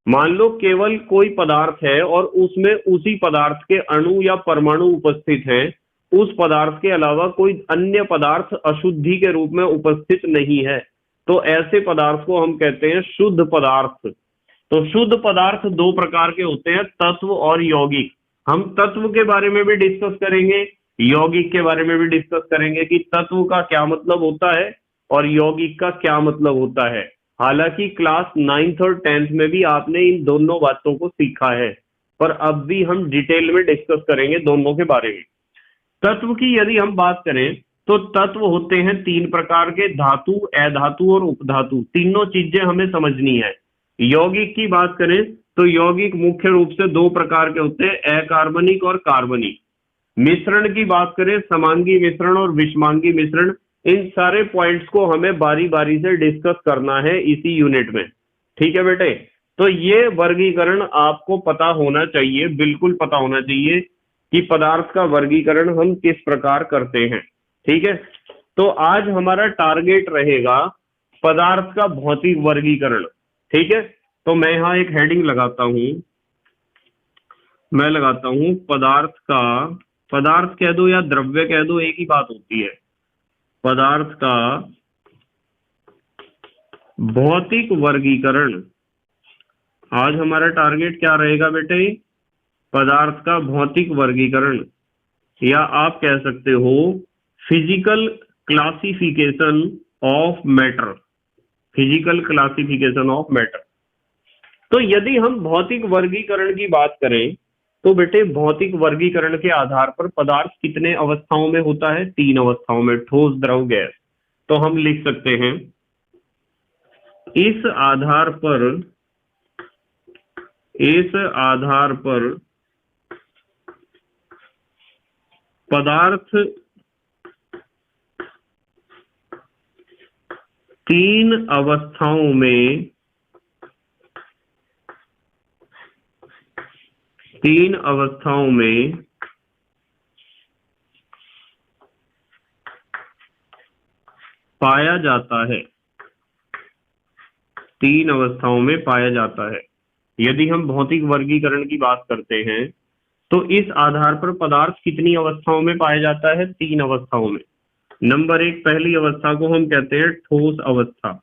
मान लो केवल कोई पदार्थ है और उसमें उसी पदार्थ के अणु या परमाणु उपस्थित हैं, उस पदार्थ के अलावा कोई अन्य पदार्थ अशुद्धि के रूप में उपस्थित नहीं है, तो ऐसे पदार्थ को हम कहते हैं शुद्ध पदार्थ। तो शुद्ध पदार्थ दो प्रकार के होते हैं, तत्व और यौगिक। हम तत्व के बारे में भी डिस्कस करेंगे, यौगिक के बारे में भी डिस्कस करेंगे कि तत्व का क्या मतलब होता है और यौगिक का क्या मतलब होता है। हालांकि क्लास 9th और 10th में भी आपने इन दोनों बातों को सीखा है, पर अब भी हम डिटेल में डिस्कस करेंगे दोनों के बारे में। तत्व की यदि हम बात करें तो तत्व होते हैं तीन प्रकार के, धातु, अधातु और उपधातु। तीनों चीजें हमें समझनी है। यौगिक की बात करें तो यौगिक मुख्य रूप से दो प्रकार के होते हैं, अकार्बनिक और कार्बनिक। मिश्रण की बात करें, समांगी मिश्रण और विषमांगी मिश्रण। इन सारे पॉइंट्स को हमें बारी बारी से डिस्कस करना है इसी यूनिट में। ठीक है बेटे, तो ये वर्गीकरण आपको पता होना चाहिए, बिल्कुल पता होना चाहिए कि पदार्थ का वर्गीकरण हम किस प्रकार करते हैं। ठीक है, तो आज हमारा टारगेट रहेगा पदार्थ का भौतिक वर्गीकरण। ठीक है, तो मैं यहां एक हेडिंग लगाता हूं, मैं लगाता हूं पदार्थ का, पदार्थ कह दो या द्रव्य कह दो, एक ही बात होती है, पदार्थ का भौतिक वर्गीकरण। आज हमारा टारगेट क्या रहेगा बेटे? पदार्थ का भौतिक वर्गीकरण, या आप कह सकते हो physical classification of matter. Physical classification of matter. तो यदि हम भौतिक वर्गीकरण की बात करें तो बेटे भौतिक वर्गीकरण के आधार पर पदार्थ कितने अवस्थाओं में होता है? तीन अवस्थाओं में, ठोस, द्रव, गैस। तो हम लिख सकते हैं इस आधार पर पदार्थ तीन अवस्थाओं में पाया जाता है। तीन अवस्थाओं में पाया जाता है। यदि हम भौतिक वर्गीकरण की बात करते हैं तो इस आधार पर पदार्थ कितनी अवस्थाओं में पाया जाता है? तीन अवस्थाओं में। नंबर एक, पहली अवस्था को हम कहते हैं ठोस अवस्था।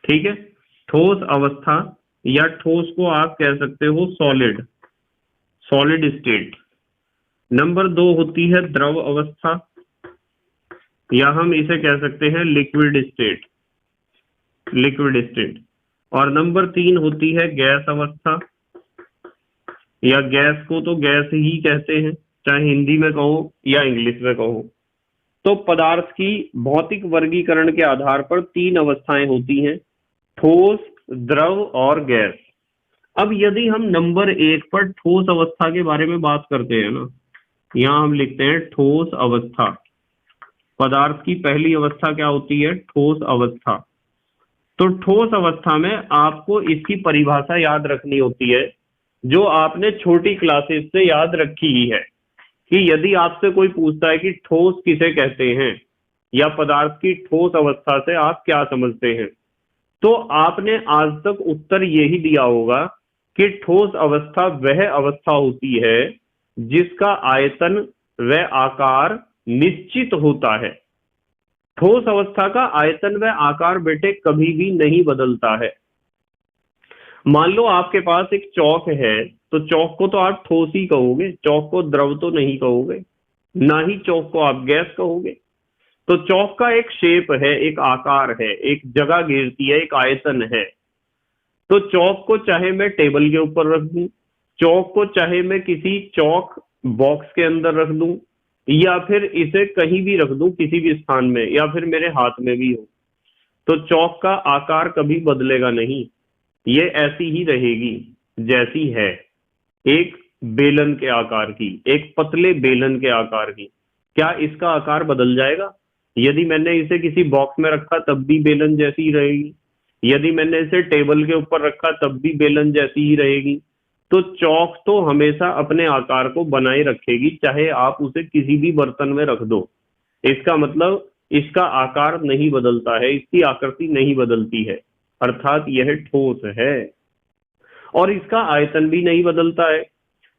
ठीक है, ठोस अवस्था, या ठोस को आप कह सकते हो सॉलिड स्टेट। नंबर दो होती है द्रव अवस्था, या हम इसे कह सकते हैं लिक्विड स्टेट। और नंबर तीन होती है गैस अवस्था, या गैस को तो गैस ही कहते हैं, चाहे हिंदी में कहो या इंग्लिश में कहो। तो पदार्थ की भौतिक वर्गीकरण के आधार पर तीन अवस्थाएं होती हैं, ठोस, द्रव और गैस। अब यदि हम नंबर एक पर ठोस अवस्था के बारे में बात करते हैं ना, यहां हम लिखते हैं ठोस अवस्था। पदार्थ की पहली अवस्था क्या होती है? ठोस अवस्था। तो ठोस अवस्था में आपको इसकी परिभाषा याद रखनी होती है, जो आपने छोटी क्लासेस से याद रखी ही है, कि यदि आपसे कोई पूछता है कि ठोस किसे कहते हैं या पदार्थ की ठोस अवस्था से आप क्या समझते हैं, तो आपने आज तक उत्तर यही दिया होगा कि ठोस अवस्था वह अवस्था होती है जिसका आयतन व आकार निश्चित होता है। ठोस अवस्था का आयतन व आकार बेटे कभी भी नहीं बदलता है। मान लो आपके पास एक चौक है, तो चौक को तो आप ठोस ही कहोगे, चौक को द्रव तो नहीं कहोगे, ना ही चौक को आप गैस कहोगे। तो चौक का एक शेप है, एक आकार है, एक जगह घेरती है, एक आयतन है। तो चौक को चाहे मैं टेबल के ऊपर रख दूं, चौक को चाहे मैं किसी चौक बॉक्स के अंदर रख दूं, या फिर इसे कहीं भी रख दूं किसी भी स्थान में, या फिर मेरे हाथ में भी हो, तो चौक का आकार कभी बदलेगा नहीं। ये ऐसी ही रहेगी जैसी है, एक बेलन के आकार की, एक पतले बेलन के आकार की। क्या इसका आकार बदल जाएगा? यदि मैंने इसे किसी बॉक्स में रखा तब भी बेलन जैसी ही रहेगी, यदि मैंने इसे टेबल के ऊपर रखा तब भी बेलन जैसी ही रहेगी। तो चौक तो हमेशा अपने आकार को बनाए रखेगी, चाहे आप उसे किसी भी बर्तन में रख दो। इसका मतलब इसका आकार नहीं बदलता है, इसकी आकृति नहीं बदलती है, अर्थात यह ठोस है। और इसका आयतन भी नहीं बदलता है।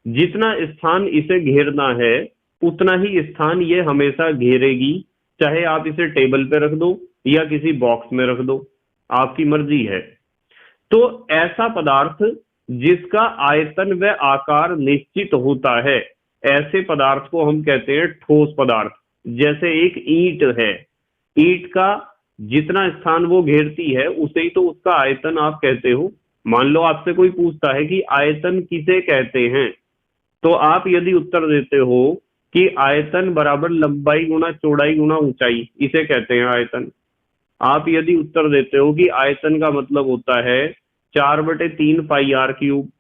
जितना स्थान इसे घेरना है उतना ही स्थान ये हमेशा घेरेगी, चाहे आप इसे टेबल पे रख दो या किसी बॉक्स में रख दो, आपकी मर्जी है। तो ऐसा पदार्थ जिसका आयतन व आकार निश्चित होता है, ऐसे पदार्थ को हम कहते हैं ठोस पदार्थ। जैसे एक ईंट है, ईंट का जितना स्थान वो घेरती है उसे ही तो उसका आयतन आप कहते हो। मान लो आपसे कोई पूछता है कि आयतन किसे कहते हैं, तो आप यदि उत्तर देते हो कि आयतन बराबर लंबाई गुना चौड़ाई गुना ऊंचाई, इसे कहते हैं आयतन। आप यदि उत्तर देते हो कि आयतन का मतलब होता है 4/3 पाई r क्यूब,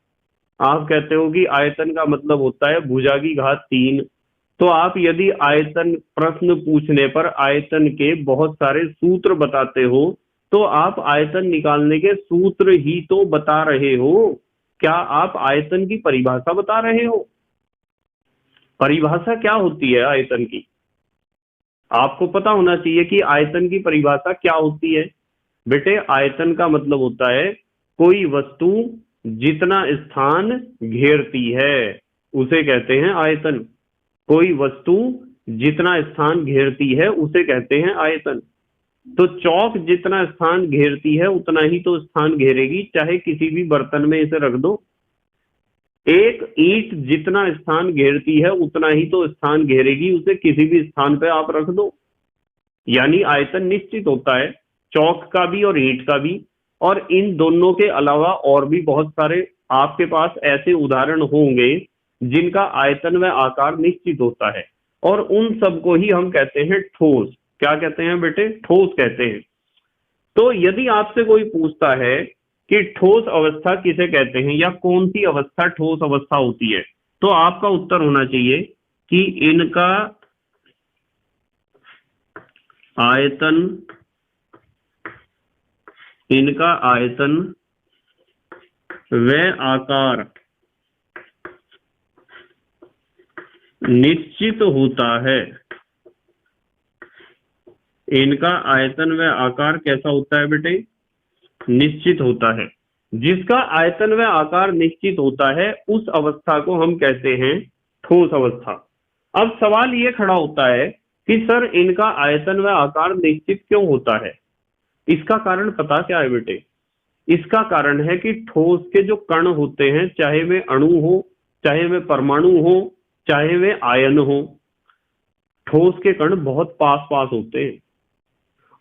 आप कहते हो कि आयतन का मतलब होता है भुजा की घात 3, तो आप यदि आयतन प्रश्न पूछने पर आयतन के बहुत सारे सूत्र बताते हो, तो आप आयतन निकालने के सूत्र ही तो बता रहे हो। क्या आप आयतन की परिभाषा बता रहे हो? परिभाषा क्या होती है आयतन की? आपको पता होना चाहिए कि आयतन की परिभाषा क्या होती है। बेटे, आयतन का मतलब होता है कोई वस्तु जितना स्थान घेरती है उसे कहते हैं आयतन। कोई वस्तु जितना स्थान घेरती है उसे कहते हैं आयतन। तो चौक जितना स्थान घेरती है उतना ही तो स्थान घेरेगी, चाहे किसी भी बर्तन में इसे रख दो। एक ईंट जितना स्थान घेरती है उतना ही तो स्थान घेरेगी, उसे किसी भी स्थान पे आप रख दो। यानी आयतन निश्चित होता है, चौक का भी और ईंट का भी। और इन दोनों के अलावा और भी बहुत सारे आपके पास ऐसे उदाहरण होंगे जिनका आयतन व आकार निश्चित होता है, और उन सबको ही हम कहते हैं ठोस। क्या कहते हैं बेटे? ठोस कहते हैं। तो यदि आपसे कोई पूछता है कि ठोस अवस्था किसे कहते हैं या कौन सी अवस्था ठोस अवस्था होती है, तो आपका उत्तर होना चाहिए कि आयतन इनका आयतन व आकार निश्चित होता है। इनका आयतन व आकार कैसा होता है बेटे? निश्चित होता है। जिसका आयतन व आकार निश्चित होता है उस अवस्था को हम कहते हैं ठोस अवस्था। अब सवाल ये खड़ा होता है कि सर इनका आयतन व आकार निश्चित क्यों होता है? इसका कारण पता क्या है बेटे? इसका कारण है कि ठोस के जो कण होते हैं, चाहे वे अणु हो, चाहे वे परमाणु हो, चाहे वे आयन हो, ठोस के कण बहुत पास पास होते हैं।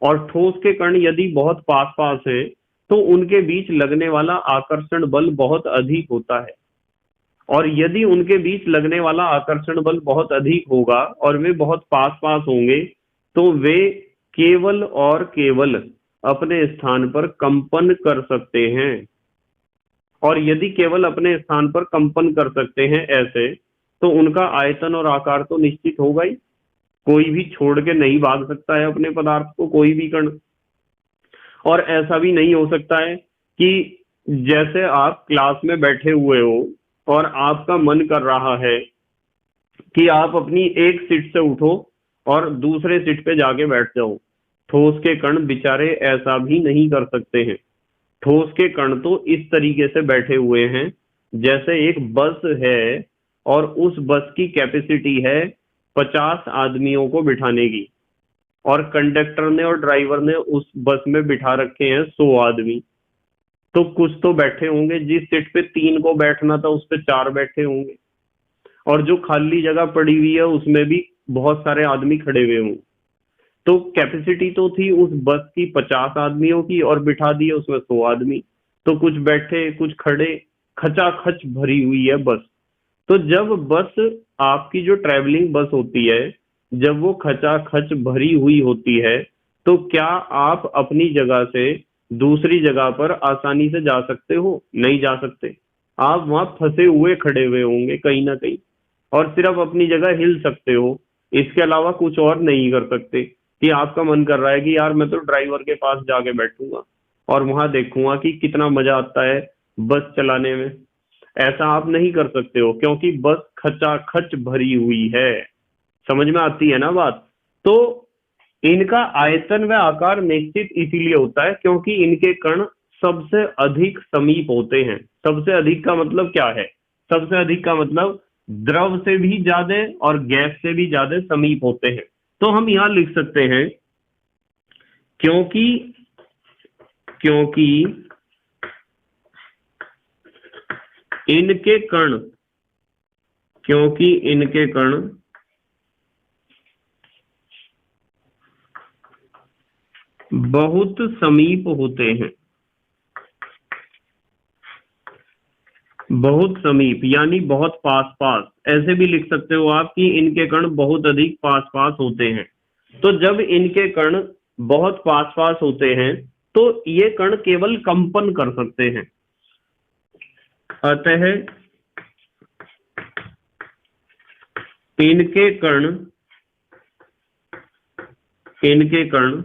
और ठोस के कण यदि बहुत पास पास हैं तो उनके बीच लगने वाला आकर्षण बल बहुत अधिक होता है। और यदि उनके बीच लगने वाला आकर्षण बल बहुत अधिक होगा और वे बहुत पास पास होंगे, तो वे केवल और केवल अपने स्थान पर कंपन कर सकते हैं। और यदि केवल अपने स्थान पर कंपन कर सकते हैं ऐसे, तो उनका आयतन और आकार तो निश्चित होगा ही। कोई भी छोड़ के नहीं भाग सकता है अपने पदार्थ को, कोई भी कण। और ऐसा भी नहीं हो सकता है कि जैसे आप क्लास में बैठे हुए हो और आपका मन कर रहा है कि आप अपनी एक सीट से उठो और दूसरे सीट पे जाके बैठ जाओ। ठोस के कण बेचारे ऐसा भी नहीं कर सकते हैं। ठोस के कण तो इस तरीके से बैठे हुए हैं जैसे एक बस है और उस बस की कैपेसिटी है 50 आदमियों को बिठाने की, और कंडक्टर ने और ड्राइवर ने उस बस में बिठा रखे हैं 100 आदमी। तो कुछ तो बैठे होंगे, जिस सीट पे 3 को बैठना था उस पे 4 बैठे होंगे, और जो खाली जगह पड़ी हुई है उसमें भी बहुत सारे आदमी खड़े हुए होंगे। तो कैपेसिटी तो थी उस बस की 50 आदमियों की, और बिठा दिए उसमें 100 आदमी। तो कुछ बैठे कुछ खड़े, खचाखच भरी हुई है बस। तो जब बस, आपकी जो ट्रैवलिंग बस होती है, जब वो खचाखच भरी हुई होती है, तो क्या आप अपनी जगह से दूसरी जगह पर आसानी से जा सकते हो? नहीं जा सकते। आप वहां फंसे हुए खड़े हुए होंगे कहीं ना कहीं, और सिर्फ अपनी जगह हिल सकते हो, इसके अलावा कुछ और नहीं कर सकते। कि आपका मन कर रहा है कि यार मैं तो ड्राइवर के पास जाके बैठूंगा और वहां देखूंगा कि कितना मजा आता है बस चलाने में। ऐसा आप नहीं कर सकते हो, क्योंकि बस खचाखच भरी हुई है। समझ में आती है ना बात? तो इनका आयतन व आकार निश्चित इसीलिए होता है क्योंकि इनके कण सबसे अधिक समीप होते हैं। सबसे अधिक का मतलब क्या है? सबसे अधिक का मतलब द्रव से भी ज्यादा और गैस से भी ज्यादा समीप होते हैं। तो हम यहां लिख सकते हैं, क्योंकि क्योंकि इनके कण क्योंकि इनके कण बहुत समीप होते हैं। बहुत समीप यानी बहुत पास पास। ऐसे भी लिख सकते हो आप कि इनके कण बहुत अधिक पास पास होते हैं। तो जब इनके कण बहुत पास पास होते हैं, तो ये कण केवल कंपन कर सकते हैं। अतः इनके कण इनके कण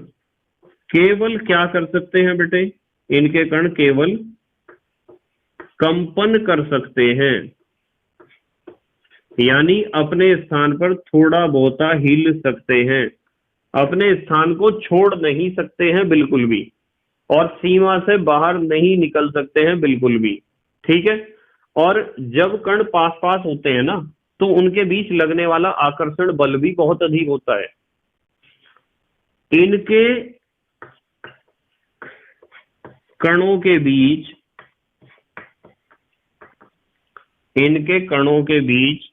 केवल क्या कर सकते हैं बेटे? इनके कण केवल कंपन कर सकते हैं, यानी अपने स्थान पर थोड़ा बहुता हिल सकते हैं। अपने स्थान को छोड़ नहीं सकते हैं बिल्कुल भी, और सीमा से बाहर नहीं निकल सकते हैं बिल्कुल भी। ठीक है। और जब कण पास पास होते हैं ना, तो उनके बीच लगने वाला आकर्षण बल भी बहुत अधिक होता है। इनके कणों के बीच इनके कणों के बीच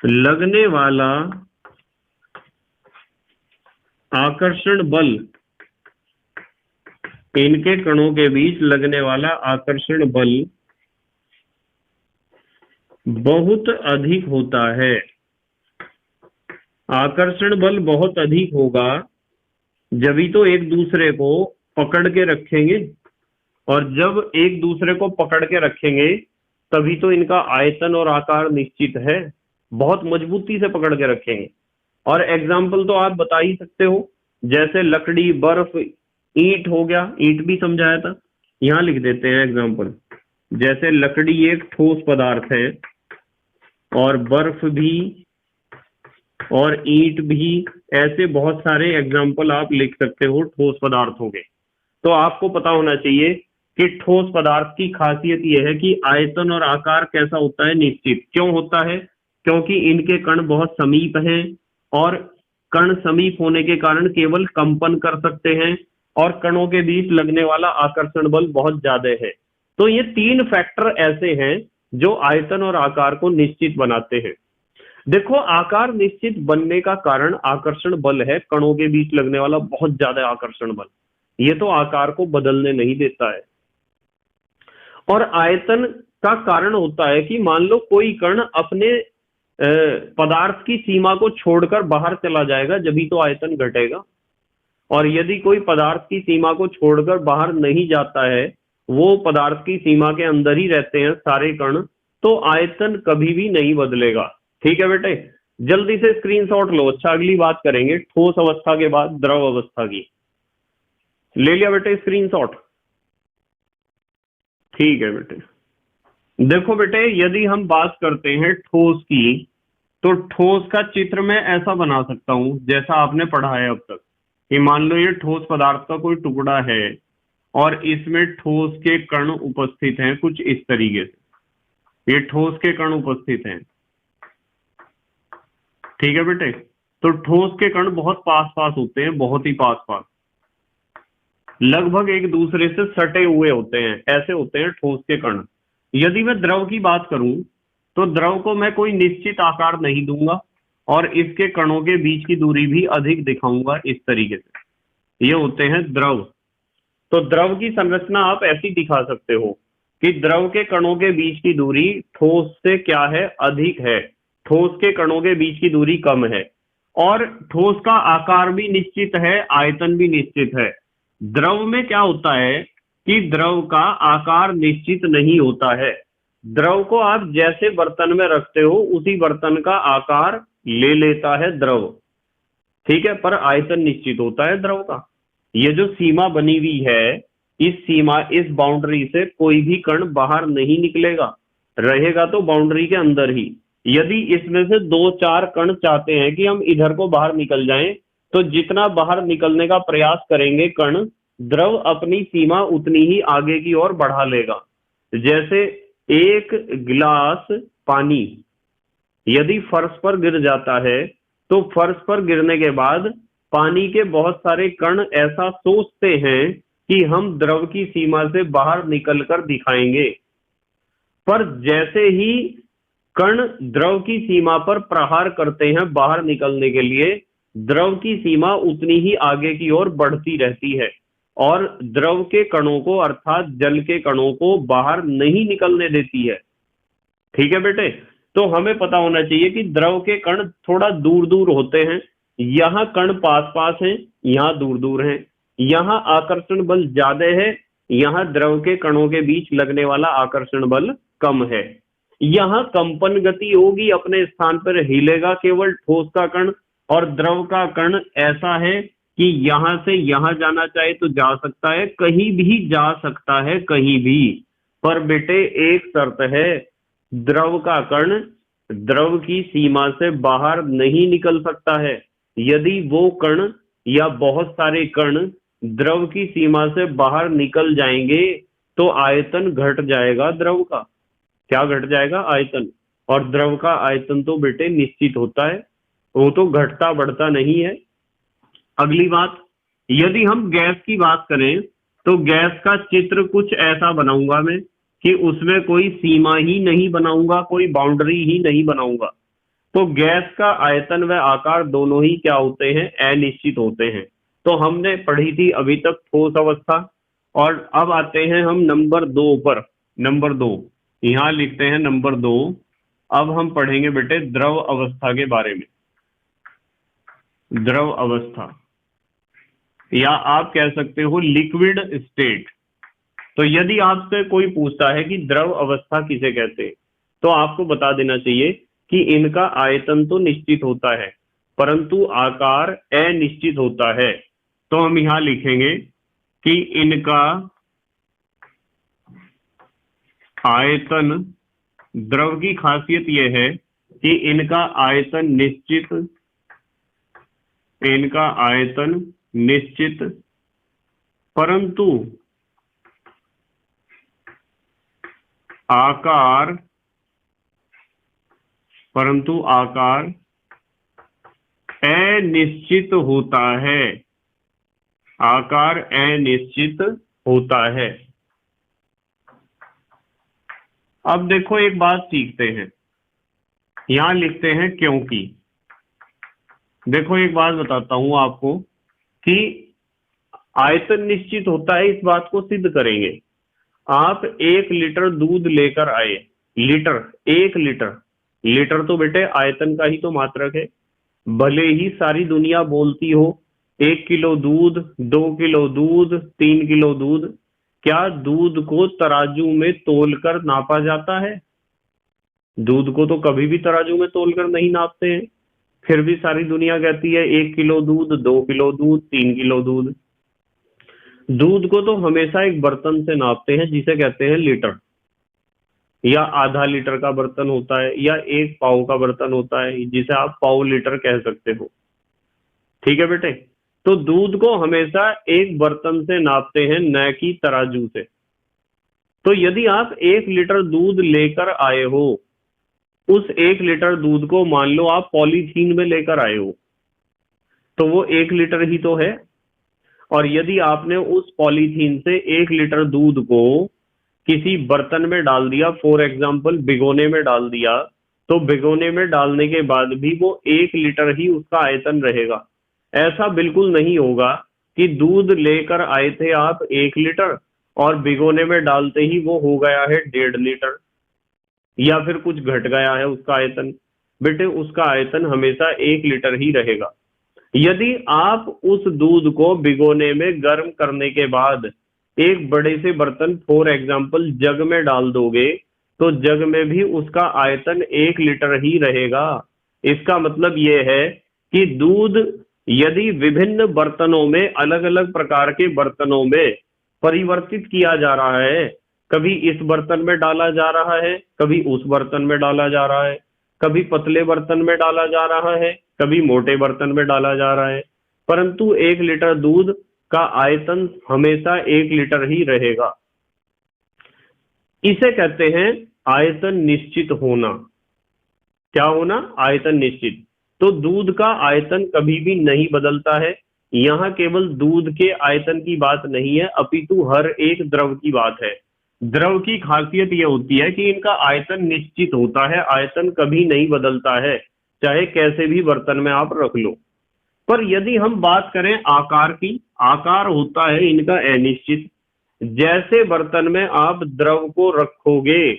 लगने वाला आकर्षण बल इनके कणों के बीच लगने वाला आकर्षण बल बहुत अधिक होता है। आकर्षण बल बहुत अधिक होगा, जभी तो एक दूसरे को पकड़ के रखेंगे, और जब एक दूसरे को पकड़ के रखेंगे तभी तो इनका आयतन और आकार निश्चित है। बहुत मजबूती से पकड़ के रखेंगे। और एग्जाम्पल तो आप बता ही सकते हो, जैसे लकड़ी, बर्फ, ईंट हो गया। ईंट भी समझाया था, यहां लिख देते हैं एग्जाम्पल। जैसे लकड़ी एक ठोस पदार्थ है, और बर्फ भी, और ईंट भी। ऐसे बहुत सारे एग्जाम्पल आप लिख सकते हो ठोस पदार्थों के। तो आपको पता होना चाहिए कि ठोस पदार्थ की खासियत यह है कि आयतन और आकार कैसा होता है? निश्चित। क्यों होता है? क्योंकि इनके कण बहुत समीप हैं, और कण समीप होने के कारण केवल कंपन कर सकते हैं, और कणों के बीच लगने वाला आकर्षण बल बहुत ज्यादा है। तो ये 3 फैक्टर ऐसे हैं जो आयतन और आकार को निश्चित बनाते हैं। देखो, आकार निश्चित बनने का कारण आकर्षण बल है, कणों के बीच लगने वाला बहुत ज्यादा आकर्षण बल। ये तो आकार को बदलने नहीं देता है। और आयतन का कारण होता है कि मान लो कोई कण अपने पदार्थ की सीमा को छोड़कर बाहर चला जाएगा, जभी तो आयतन घटेगा। और यदि कोई पदार्थ की सीमा को छोड़कर बाहर नहीं जाता है, वो पदार्थ की सीमा के अंदर ही रहते हैं सारे कण, तो आयतन कभी भी नहीं बदलेगा। ठीक है बेटे, जल्दी से स्क्रीनशॉट लो। अच्छा, अगली बात करेंगे ठोस अवस्था के बाद द्रव अवस्था की। ले लिया बेटे स्क्रीनशॉट? ठीक है बेटे। देखो बेटे, यदि हम बात करते हैं ठोस की, तो ठोस का चित्र मैं ऐसा बना सकता हूं जैसा आपने पढ़ा है अब तक। कि मान लो ये ठोस पदार्थ का कोई टुकड़ा है, और इसमें ठोस के कण उपस्थित हैं कुछ इस तरीके से। ये ठोस के कण उपस्थित हैं। ठीक है बेटे। तो ठोस के कण बहुत पास पास होते हैं, बहुत ही पास पास, लगभग एक दूसरे से सटे हुए होते हैं, ऐसे होते हैं ठोस के कण। यदि मैं द्रव की बात करूं तो द्रव को मैं कोई निश्चित आकार नहीं दूंगा और इसके कणों के बीच की दूरी भी अधिक दिखाऊंगा इस तरीके से। ये होते हैं द्रव। तो द्रव की संरचना आप ऐसी दिखा सकते हो कि द्रव के कणों के बीच की दूरी ठोस से क्या है, अधिक है, ठोस के कणों के बीच की दूरी कम है, और ठोस का आकार भी निश्चित है, आयतन भी निश्चित है। द्रव में क्या होता है कि द्रव का आकार निश्चित नहीं होता है। द्रव को आप जैसे बर्तन में रखते हो उसी बर्तन का आकार ले लेता है द्रव, ठीक है, पर आयतन निश्चित होता है द्रव का। ये जो सीमा बनी हुई है, इस सीमा, इस बाउंड्री से कोई भी कण बाहर नहीं निकलेगा, रहेगा तो बाउंड्री के अंदर ही। यदि इसमें से 2-4 कण चाहते हैं कि हम इधर को बाहर निकल जाएं, तो जितना बाहर निकलने का प्रयास करेंगे कण, द्रव अपनी सीमा उतनी ही आगे की ओर बढ़ा लेगा। जैसे एक गिलास पानी यदि फर्श पर गिर जाता है तो फर्श पर गिरने के बाद पानी के बहुत सारे कण ऐसा सोचते हैं कि हम द्रव की सीमा से बाहर निकलकर दिखाएंगे, पर जैसे ही कण द्रव की सीमा पर प्रहार करते हैं बाहर निकलने के लिए, द्रव की सीमा उतनी ही आगे की ओर बढ़ती रहती है और द्रव के कणों को, अर्थात जल के कणों को बाहर नहीं निकलने देती है। ठीक है बेटे, तो हमें पता होना चाहिए कि द्रव के कण थोड़ा दूर दूर होते हैं। यहाँ कण पास पास हैं, यहाँ दूर दूर हैं। यहाँ आकर्षण बल ज्यादा है, यहाँ द्रव के कणों के बीच लगने वाला आकर्षण बल कम है। यहाँ कंपन गति होगी, अपने स्थान पर हिलेगा केवल ठोस का कण, और द्रव का कण ऐसा है कि यहां से यहां जाना चाहे तो जा सकता है, कहीं भी जा सकता है, कहीं भी। पर बेटे एक शर्त है, द्रव का कण द्रव की सीमा से बाहर नहीं निकल सकता है। यदि वो कण या बहुत सारे कण द्रव की सीमा से बाहर निकल जाएंगे तो आयतन घट जाएगा द्रव का। क्या घट जाएगा? आयतन। और द्रव का आयतन तो बेटे निश्चित होता है, वो तो घटता बढ़ता नहीं है। अगली बात, यदि हम गैस की बात करें तो गैस का चित्र कुछ ऐसा बनाऊंगा मैं कि उसमें कोई सीमा ही नहीं बनाऊंगा, कोई बाउंड्री ही नहीं बनाऊंगा। तो गैस का आयतन व आकार दोनों ही क्या होते हैं? अनिश्चित होते हैं। तो हमने पढ़ी थी अभी तक ठोस अवस्था, और अब आते हैं हम नंबर 2 पर। नंबर 2 यहां लिखते हैं, नंबर 2। अब हम पढ़ेंगे बेटे द्रव अवस्था के बारे में। द्रव अवस्था, या आप कह सकते हो लिक्विड स्टेट। तो यदि आपसे कोई पूछता है कि द्रव अवस्था किसे कहते हैं, तो आपको बता देना चाहिए कि इनका आयतन तो निश्चित होता है परंतु आकार अनिश्चित होता है। तो हम यहां लिखेंगे कि इनका आयतन, द्रव की खासियत यह है कि इनका आयतन निश्चित, इनका आयतन निश्चित परंतु आकार, परंतु आकार अनिश्चित होता है। आकार अनिश्चित होता है। अब देखो एक बात सीखते हैं, यहां लिखते हैं क्योंकि। देखो एक बात बताता हूं आपको कि आयतन निश्चित होता है, इस बात को सिद्ध करेंगे। आप 1 लीटर दूध लेकर आए, लीटर, 1 लीटर, लीटर तो बेटे आयतन का ही तो मात्रक है। भले ही सारी दुनिया बोलती हो 1 किलो दूध, 2 किलो दूध, 3 किलो दूध, क्या दूध को तराजू में तोलकर नापा जाता है? दूध को तो कभी भी तराजू में तोलकर नहीं नापते हैं। फिर भी सारी दुनिया कहती है 1 किलो दूध, 2 किलो दूध, 3 किलो दूध। दूध को तो हमेशा एक बर्तन से नापते हैं जिसे कहते हैं लीटर, या आधा लीटर का बर्तन होता है, या 1 पाव का बर्तन होता है जिसे आप पाव लीटर कह सकते हो। ठीक है बेटे, तो दूध को हमेशा एक बर्तन से नापते हैं, न कि तराजू से। तो यदि आप 1 लीटर दूध लेकर आए हो, उस 1 लीटर दूध को मान लो आप पॉलीथीन में लेकर आए हो, तो वो 1 लीटर ही तो है। और यदि आपने उस पॉलीथीन से 1 लीटर दूध को किसी बर्तन में डाल दिया, फॉर एग्जाम्पल भिगोने में डाल दिया, तो भिगोने में डालने के बाद भी वो 1 लीटर ही उसका आयतन रहेगा। ऐसा बिल्कुल नहीं होगा कि दूध लेकर आए थे आप 1 लीटर और भिगोने में डालते ही वो हो गया है 1.5 लीटर, या फिर कुछ घट गया है उसका आयतन। बेटे उसका आयतन हमेशा 1 लीटर ही रहेगा। यदि आप उस दूध को भिगोने में गर्म करने के बाद एक बड़े से बर्तन, फॉर एग्जाम्पल जग में डाल दोगे, तो जग में भी उसका आयतन 1 लीटर ही रहेगा। इसका मतलब यह है कि दूध यदि विभिन्न बर्तनों में, अलग अलग प्रकार के बर्तनों में परिवर्तित किया जा रहा है, कभी इस बर्तन में डाला जा रहा है, कभी उस बर्तन में डाला जा रहा है, कभी पतले बर्तन में डाला जा रहा है, कभी मोटे बर्तन में डाला जा रहा है, परंतु 1 लीटर दूध का आयतन हमेशा 1 लीटर ही रहेगा। इसे कहते हैं आयतन निश्चित होना। क्या होना? आयतन निश्चित। तो दूध का आयतन कभी भी नहीं बदलता है। यहां केवल दूध के आयतन की बात नहीं है, अपितु हर एक द्रव की बात है। द्रव की खासियत यह होती है कि इनका आयतन निश्चित होता है, आयतन कभी नहीं बदलता है, चाहे कैसे भी बर्तन में आप रख लो। पर यदि हम बात करें आकार की, आकार होता है इनका अनिश्चित। जैसे बर्तन में आप द्रव को रखोगे,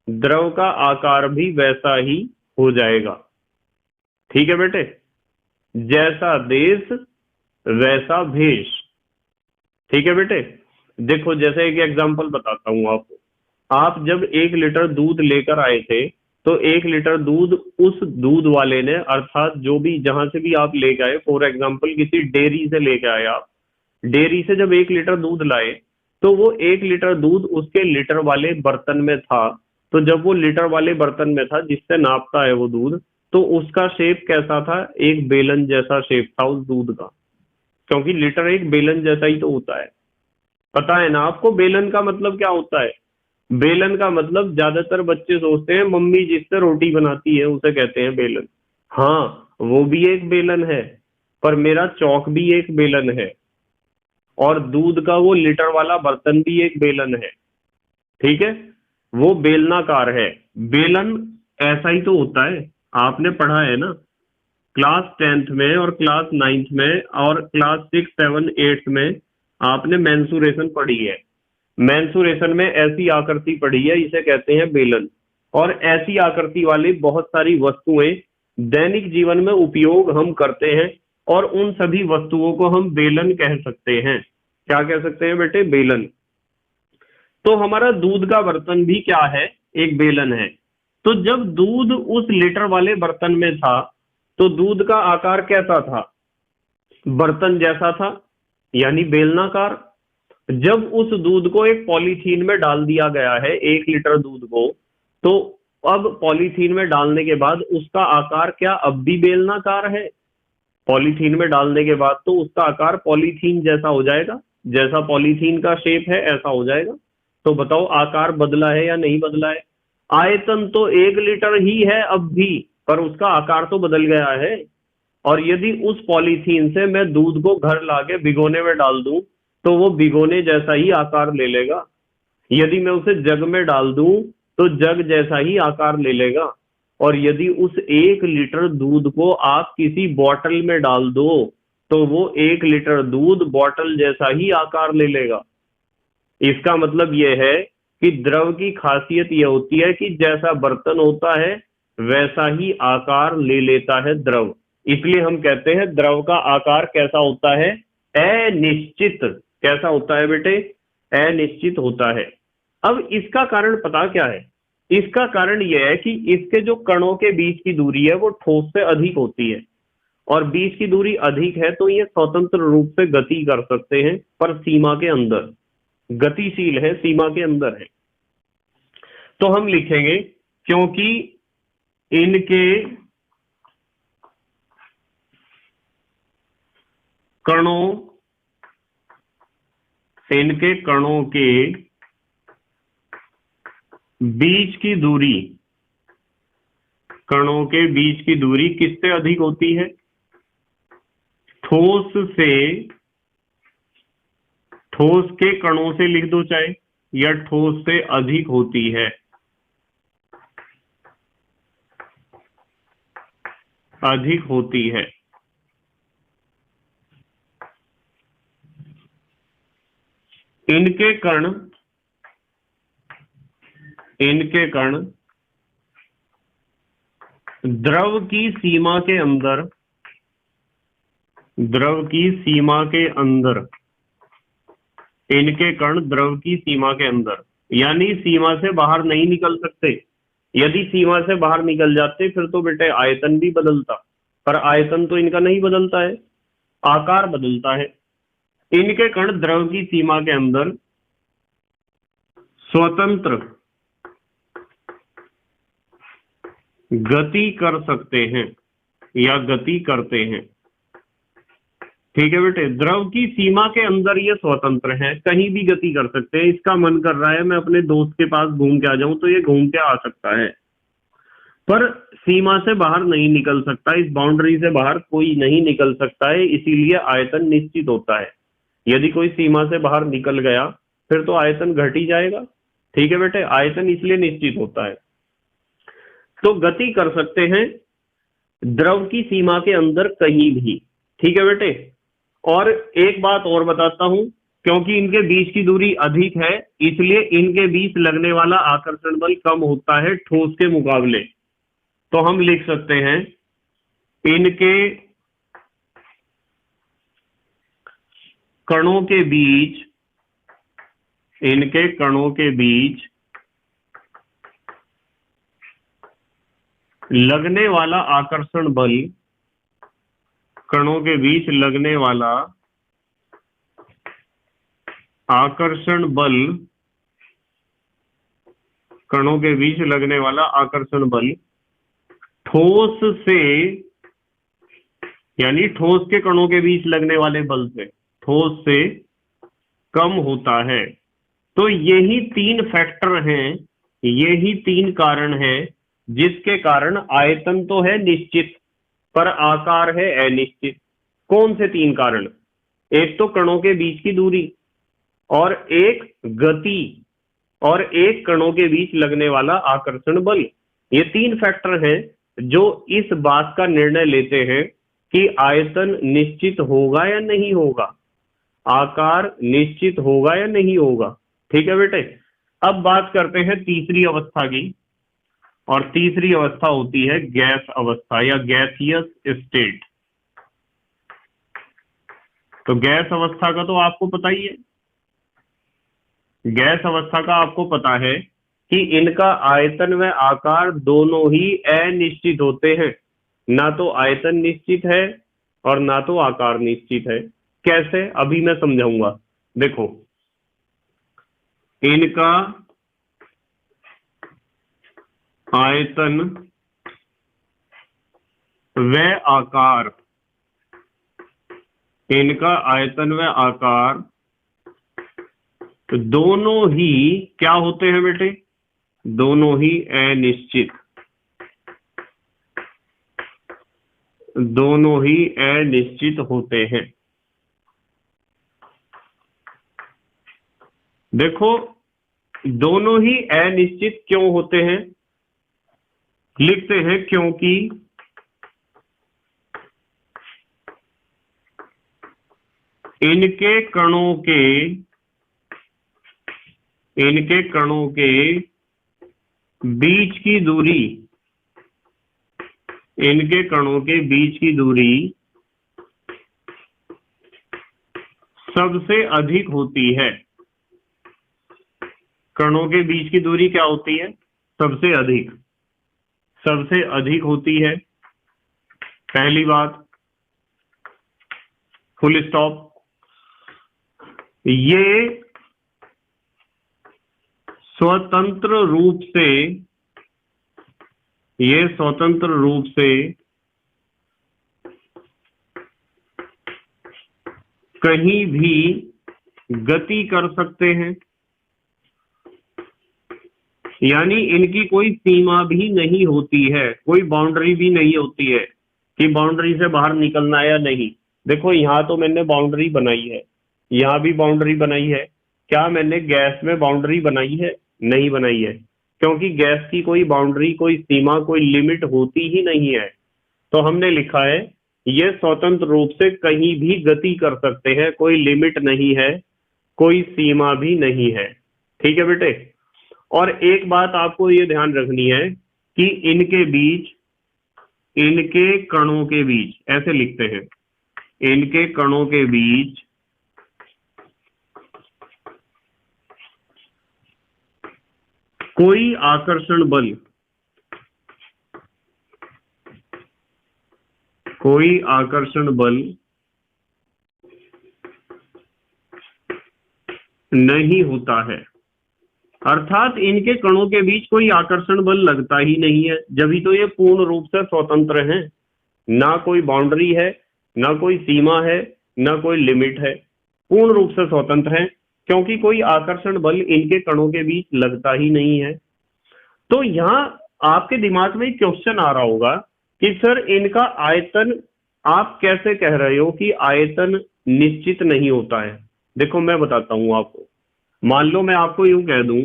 द्रव का आकार भी वैसा ही हो जाएगा। ठीक है बेटे? जैसा देश वैसा भेष। ठीक है बेटे? देखो जैसे एक एग्जांपल बताता हूं आपको। आप जब 1 लीटर दूध लेकर आए थे, तो 1 लीटर दूध उस दूध वाले ने, अर्थात जो भी जहां से भी आप लेके आए, फॉर एग्जाम्पल किसी डेयरी से लेके आए आप, डेयरी से जब 1 लीटर दूध लाए, तो वो 1 लीटर दूध उसके लीटर वाले बर्तन में था। तो जब वो लीटर वाले बर्तन में था जिससे नापता है वो दूध, तो उसका शेप कैसा था? एक बेलन जैसा शेप था उस दूध का, क्योंकि लीटर एक बेलन जैसा ही तो होता है। पता है ना आपको बेलन का मतलब क्या होता है? बेलन का मतलब, ज्यादातर बच्चे सोचते हैं मम्मी जिससे रोटी बनाती है उसे कहते हैं बेलन। हाँ, वो भी एक बेलन है, पर मेरा चौक भी एक बेलन है, और दूध का वो लीटर वाला बर्तन भी एक बेलन है। ठीक है? वो बेलनाकार है। बेलन ऐसा ही तो होता है, आपने पढ़ा है ना क्लास 10th में और क्लास 9th में और क्लास 6, 7, 8 में आपने मेंसुरेशन पढ़ी है। मेंसुरेशन में ऐसी आकृति पढ़ी है, इसे कहते हैं बेलन। और ऐसी आकृति वाली बहुत सारी वस्तुएं दैनिक जीवन में उपयोग हम करते हैं, और उन सभी वस्तुओं को हम बेलन कह सकते हैं। क्या कह सकते हैं बेटे? बेलन। तो हमारा दूध का बर्तन भी क्या है? एक बेलन है। तो जब दूध उस लीटर वाले बर्तन में था, तो दूध का आकार कैसा था? बर्तन जैसा था, यानी बेलनाकार। जब उस दूध को एक पॉलीथीन में डाल दिया गया है, 1 लीटर दूध को, तो अब पॉलीथीन में डालने के बाद उसका आकार क्या अब भी बेलनाकार है? पॉलीथीन में डालने के बाद तो उसका आकार पॉलीथीन जैसा हो जाएगा, जैसा पॉलीथीन का शेप है ऐसा हो जाएगा। तो बताओ आकार बदला है या नहीं बदला है? आयतन तो 1 लीटर ही है अब भी, पर उसका आकार तो बदल गया है। और यदि उस पॉलीथीन से मैं दूध को घर लाके भिगोने में डाल दूं, तो वो भिगोने जैसा ही आकार ले लेगा। यदि मैं उसे जग में डाल दूं, तो जग जैसा ही आकार ले लेगा। और यदि उस 1 लीटर दूध को आप किसी बॉटल में डाल दो, तो वो 1 लीटर दूध बॉटल जैसा ही आकार ले लेगा। इसका मतलब यह है कि द्रव की खासियत यह होती है कि जैसा बर्तन होता है वैसा ही आकार ले लेता है द्रव। इसलिए हम कहते हैं द्रव का आकार कैसा होता है? अनिश्चित। कैसा होता है बेटे? अनिश्चित होता है। अब इसका कारण पता क्या है? इसका कारण यह है कि इसके जो कणों के बीच की दूरी है वो ठोस से अधिक होती है, और बीच की दूरी अधिक है तो ये स्वतंत्र रूप से गति कर सकते हैं, पर सीमा के अंदर। गतिशील है, सीमा के अंदर है। तो हम लिखेंगे क्योंकि इनके कणों के बीच की दूरी, कणों के बीच की दूरी किससे अधिक होती है? ठोस से, ठोस के कणों से लिख दो चाहे, या ठोस से अधिक होती है, अधिक होती है। इनके कण, इनके कण द्रव की सीमा के अंदर, द्रव की सीमा के अंदर, इनके कण द्रव की सीमा के अंदर, यानी सीमा से बाहर नहीं निकल सकते। यदि सीमा से बाहर निकल जाते फिर तो बेटे आयतन भी बदलता, पर आयतन तो इनका नहीं बदलता है, आकार बदलता है। इनके कण द्रव की सीमा के अंदर स्वतंत्र गति कर सकते हैं या गति करते हैं। ठीक है बेटे, द्रव की सीमा के अंदर ये स्वतंत्र है, कहीं भी गति कर सकते हैं। इसका मन कर रहा है मैं अपने दोस्त के पास घूम के आ जाऊं तो ये घूम के आ सकता है, पर सीमा से बाहर नहीं निकल सकता, इस बाउंड्री से बाहर कोई नहीं निकल सकता है, इसीलिए आयतन निश्चित होता है। यदि कोई सीमा से बाहर निकल गया फिर तो आयतन घट ही जाएगा। ठीक है बेटे, आयतन इसलिए निश्चित होता है। तो गति कर सकते हैं द्रव की सीमा के अंदर कहीं भी। ठीक है बेटे, और एक बात और बताता हूं, क्योंकि इनके बीच की दूरी अधिक है इसलिए इनके बीच लगने वाला आकर्षण बल कम होता है ठोस के मुकाबले। तो हम लिख सकते हैं इनके कणों के बीच, इनके कणों के बीच लगने वाला आकर्षण बल, कणों के बीच लगने वाला आकर्षण बल, कणों के बीच लगने वाला आकर्षण बल ठोस से, यानी ठोस के कणों के बीच लगने वाले बल से, ठोस से कम होता है। तो यही तीन फैक्टर हैं, यही तीन कारण हैं जिसके कारण आयतन तो है निश्चित पर आकार है अनिश्चित। कौन से तीन कारण? एक तो कणों के बीच की दूरी, और एक गति, और एक कणों के बीच लगने वाला आकर्षण बल। ये तीन फैक्टर हैं जो इस बात का निर्णय लेते हैं कि आयतन निश्चित होगा या नहीं होगा, आकार निश्चित होगा या नहीं होगा। ठीक है बेटे, अब बात करते हैं तीसरी अवस्था की, और तीसरी अवस्था होती है गैस अवस्था या गैसियस स्टेट। तो गैस अवस्था का तो आपको पता ही है, गैस अवस्था का आपको पता है कि इनका आयतन व आकार दोनों ही अनिश्चित होते हैं, ना तो आयतन निश्चित है और ना तो आकार निश्चित है। कैसे? अभी मैं समझाऊंगा। देखो, इनका आयतन व आकार, इनका आयतन व आकार दोनों ही क्या होते हैं बेटे? दोनों ही अनिश्चित, दोनों ही अनिश्चित होते हैं। देखो, दोनों ही अनिश्चित क्यों होते हैं? लिखते हैं क्योंकि इनके कणों के बीच की दूरी, इनके कणों के बीच की दूरी सबसे अधिक होती है। कणों के बीच की दूरी क्या होती है? सबसे अधिक, सबसे अधिक होती है। पहली बात, फुल स्टॉप। ये स्वतंत्र रूप से, ये स्वतंत्र रूप से कहीं भी गति कर सकते हैं, यानी इनकी कोई सीमा भी नहीं होती है, कोई बाउंड्री भी नहीं होती है कि बाउंड्री से बाहर निकलना है या नहीं। देखो यहाँ तो मैंने बाउंड्री बनाई है, यहाँ भी बाउंड्री बनाई है। क्या मैंने गैस में बाउंड्री बनाई है? नहीं बनाई है, क्योंकि गैस की कोई बाउंड्री, कोई सीमा, कोई लिमिट होती ही नहीं है। तो हमने लिखा है ये स्वतंत्र रूप से कहीं भी गति कर सकते हैं, कोई लिमिट नहीं है, कोई सीमा भी नहीं है। ठीक है बेटे। और एक बात आपको ये ध्यान रखनी है कि इनके बीच, इनके कणों के बीच, ऐसे लिखते हैं, इनके कणों के बीच कोई आकर्षण बल, कोई आकर्षण बल नहीं होता है। अर्थात इनके कणों के बीच कोई आकर्षण बल लगता ही नहीं है, जब तो ये पूर्ण रूप से स्वतंत्र हैं। ना कोई बाउंड्री है, ना कोई सीमा है, ना कोई लिमिट है, पूर्ण रूप से स्वतंत्र है, क्योंकि कोई आकर्षण बल इनके कणों के बीच लगता ही नहीं है। तो यहाँ आपके दिमाग में क्वेश्चन आ रहा होगा कि सर इनका आयतन आप कैसे कह रहे हो कि आयतन निश्चित नहीं होता है? देखो मैं बताता हूं आपको। मान लो मैं आपको यूं कह दूं